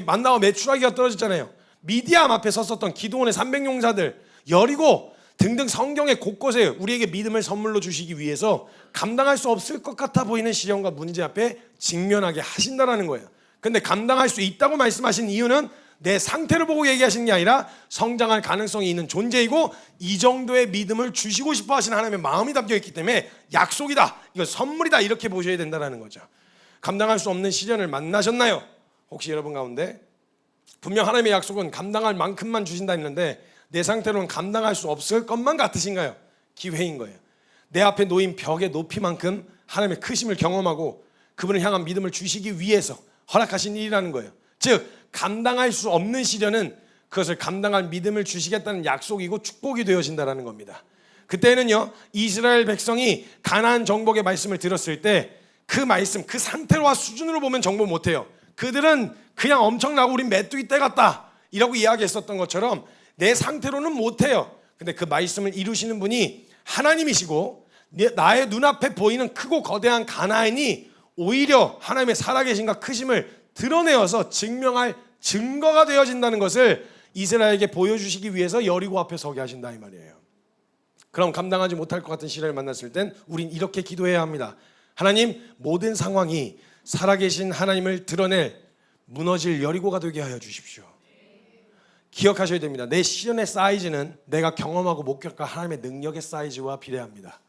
만나와 메추라기가 떨어졌잖아요. 미디암 앞에 섰었던 기드온의 300용사들, 여리고 등등 성경의 곳곳에 우리에게 믿음을 선물로 주시기 위해서 감당할 수 없을 것 같아 보이는 시련과 문제 앞에 직면하게 하신다라는 거예요. 근데 감당할 수 있다고 말씀하신 이유는 내 상태를 보고 얘기하시는 게 아니라 성장할 가능성이 있는 존재이고 이 정도의 믿음을 주시고 싶어 하시는 하나님의 마음이 담겨있기 때문에 약속이다, 이거 선물이다, 이렇게 보셔야 된다는 거죠. 감당할 수 없는 시련을 만나셨나요? 혹시 여러분 가운데 분명 하나님의 약속은 감당할 만큼만 주신다 했는데 내 상태로는 감당할 수 없을 것만 같으신가요? 기회인 거예요. 내 앞에 놓인 벽의 높이만큼 하나님의 크심을 경험하고 그분을 향한 믿음을 주시기 위해서 허락하신 일이라는 거예요. 즉 감당할 수 없는 시련은 그것을 감당할 믿음을 주시겠다는 약속이고 축복이 되어진다는 겁니다. 그때는요, 이스라엘 백성이 가나안 정복의 말씀을 들었을 때 그 말씀, 그 상태와 수준으로 보면 정복 못해요. 그들은 그냥 엄청나고 우린 메뚜기 떼 같다 이라고 이야기했었던 것처럼 내 상태로는 못해요. 근데 그 말씀을 이루시는 분이 하나님이시고 나의 눈앞에 보이는 크고 거대한 가나안이 오히려 하나님의 살아계신과 크심을 드러내어서 증명할 증거가 되어진다는 것을 이스라엘에게 보여주시기 위해서 여리고 앞에 서게 하신다 이 말이에요. 그럼 감당하지 못할 것 같은 시련을 만났을 땐 우린 이렇게 기도해야 합니다. 하나님, 모든 상황이 살아계신 하나님을 드러낼 무너질 여리고가 되게 하여 주십시오. 기억하셔야 됩니다. 내 시련의 사이즈는 내가 경험하고 목격한 하나님의 능력의 사이즈와 비례합니다.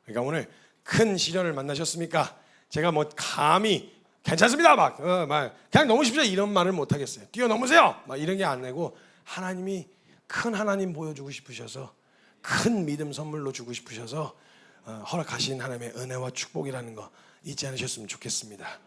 그러니까 오늘 큰 시련을 만나셨습니까? 제가 뭐 감히 괜찮습니다 막 그냥 넘으십시오 이런 말을 못 하겠어요. 뛰어넘으세요 막 이런 게 안 되고, 하나님이 큰 하나님 보여주고 싶으셔서 큰 믿음 선물로 주고 싶으셔서 허락하신 하나님의 은혜와 축복이라는 거 잊지 않으셨으면 좋겠습니다.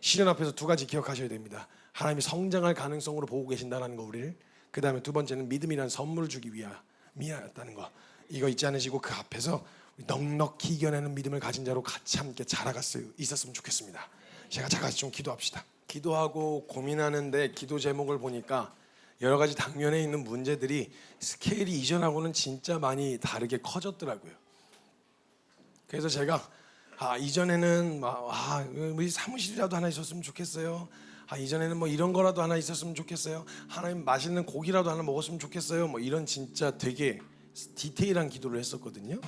시련 앞에서 두 가지 기억하셔야 됩니다. 하나님이 성장할 가능성으로 보고 계신다는 거 우리를, 그 다음에 두 번째는 믿음이라는 선물을 주기 위함이었다는 거, 이거 잊지 않으시고 그 앞에서 넉넉히 이겨내는 믿음을 가진 자로 같이 함께 자라갈 수 있었으면 좋겠습니다. 제가 같이 좀 기도합시다. 기도하고 고민하는데 기도 제목을 보니까 여러 가지 당면에 있는 문제들이 스케일이 이전하고는 진짜 많이 다르게 커졌더라고요. 그래서 제가 이전에는 우리 사무실이라도 하나 있었으면 좋겠어요. 이전에는 뭐 이런 거라도 하나 있었으면 좋겠어요. 하나님 맛있는 고기라도 하나 먹었으면 좋겠어요. 뭐 이런 진짜 되게 디테일한 기도를 했었거든요.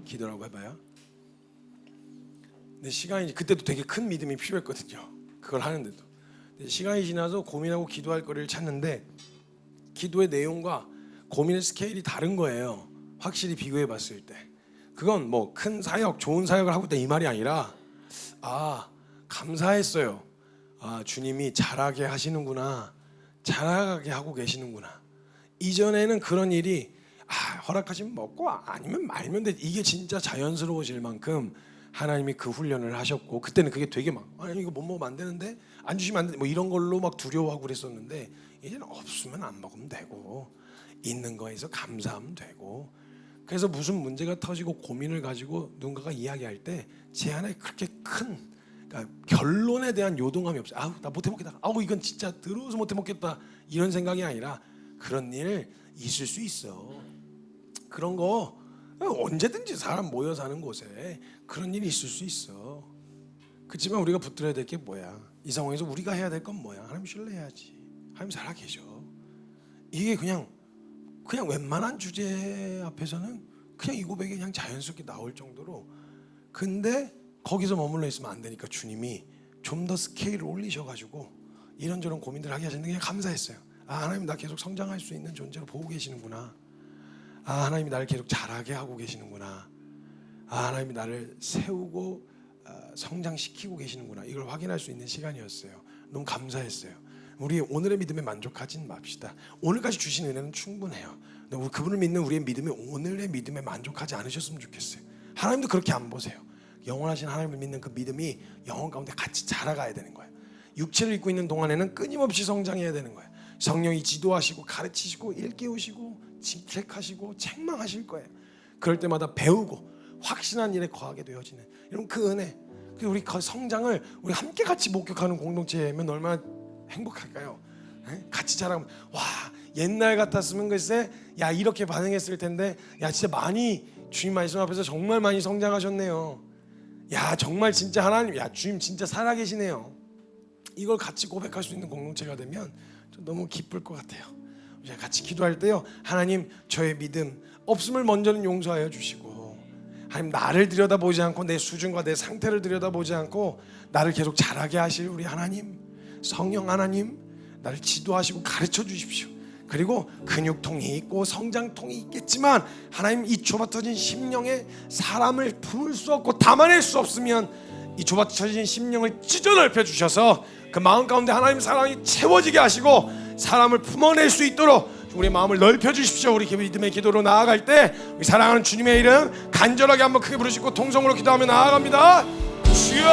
기도라고 해봐요. 근데 시간이, 그때도 되게 큰 믿음이 필요했거든요. 그걸 하는데도. 근데 시간이 지나서 고민하고 기도할 거리를 찾는데 기도의 내용과 고민의 스케일이 다른 거예요. 확실히 비교해 봤을 때. 그건 뭐 큰 사역, 좋은 사역을 하고 있다 이 말이 아니라 감사했어요. 주님이 잘하게 하시는구나. 자라게 하고 계시는구나. 이전에는 그런 일이 허락하시면 먹고 아니면 말면 돼. 이게 진짜 자연스러워질 만큼 하나님이 그 훈련을 하셨고, 그때는 그게 되게 막 아니 이거 못 먹으면 안 되는데, 안 주시면 안 돼, 뭐 이런 걸로 막 두려워하고 그랬었는데, 이제는 없으면 안 먹으면 되고 있는 거에서 감사하면 되고. 그래서 무슨 문제가 터지고 고민을 가지고 누군가가 이야기할 때 제 안에 그렇게 큰, 그러니까 결론에 대한 요동함이 없어요. 아우 나 못해 먹겠다, 아우 이건 진짜 더러워서 못해 먹겠다, 이런 생각이 아니라 그런 일 있을 수 있어. 그런 거 언제든지 사람 모여 사는 곳에 그런 일이 있을 수 있어. 그렇지만 우리가 붙들어야 될 게 뭐야? 이 상황에서 우리가 해야 될 건 뭐야? 하나님 신뢰해야지. 하나님 살아계셔. 이게 그냥 웬만한 주제 앞에서는 그냥 이 고백이 그냥 자연스럽게 나올 정도로. 근데 거기서 머물러 있으면 안 되니까 주님이 좀 더 스케일을 올리셔가지고 이런저런 고민들을 하게 하시는데 그냥 감사했어요. 하나님 나 계속 성장할 수 있는 존재로 보고 계시는구나. 하나님이 나를 계속 자라게 하고 계시는구나. 하나님이 나를 세우고 성장시키고 계시는구나. 이걸 확인할 수 있는 시간이었어요. 너무 감사했어요. 우리 오늘의 믿음에 만족하진 맙시다. 오늘까지 주신 은혜는 충분해요. 근데 우리 그분을 믿는 우리의 믿음이 오늘의 믿음에 만족하지 않으셨으면 좋겠어요. 하나님도 그렇게 안 보세요. 영원하신 하나님을 믿는 그 믿음이 영혼 가운데 같이 자라가야 되는 거예요. 육체를 입고 있는 동안에는 끊임없이 성장해야 되는 거예요. 성령이 지도하시고 가르치시고 일깨우시고 직책하시고 책망하실 거예요. 그럴 때마다 배우고 확신한 일에 거하게 되어지는 이런 그 은혜, 우리 그 성장을 우리 함께 같이 목격하는 공동체면 얼마나 행복할까요? 같이 자라면 와 옛날 같았으면 글쎄 야 이렇게 반응했을 텐데 야 진짜 많이 주님 말씀 앞에서 정말 많이 성장하셨네요. 야 정말 진짜 하나님, 야 주님 진짜 살아계시네요. 이걸 같이 고백할 수 있는 공동체가 되면 너무 기쁠 것 같아요. 우리가 같이 기도할 때요, 하나님 저의 믿음 없음을 먼저는 용서하여 주시고, 하나님 나를 들여다보지 않고 내 수준과 내 상태를 들여다보지 않고 나를 계속 자라게 하실 우리 하나님, 성령 하나님, 나를 지도하시고 가르쳐 주십시오. 그리고 근육통이 있고 성장통이 있겠지만 하나님 이 좁아터진 심령에 사람을 품을 수 없고 담아낼 수 없으면 이 좁아터진 심령을 찢어 넓혀 주셔서 그 마음 가운데 하나님 사랑이 채워지게 하시고 사람을 품어낼 수 있도록 우리 마음을 넓혀 주십시오. 우리 믿음의 기도로 나아갈 때 우리 사랑하는 주님의 이름 간절하게 한번 크게 부르시고 통성으로 기도하며 나아갑니다. 주여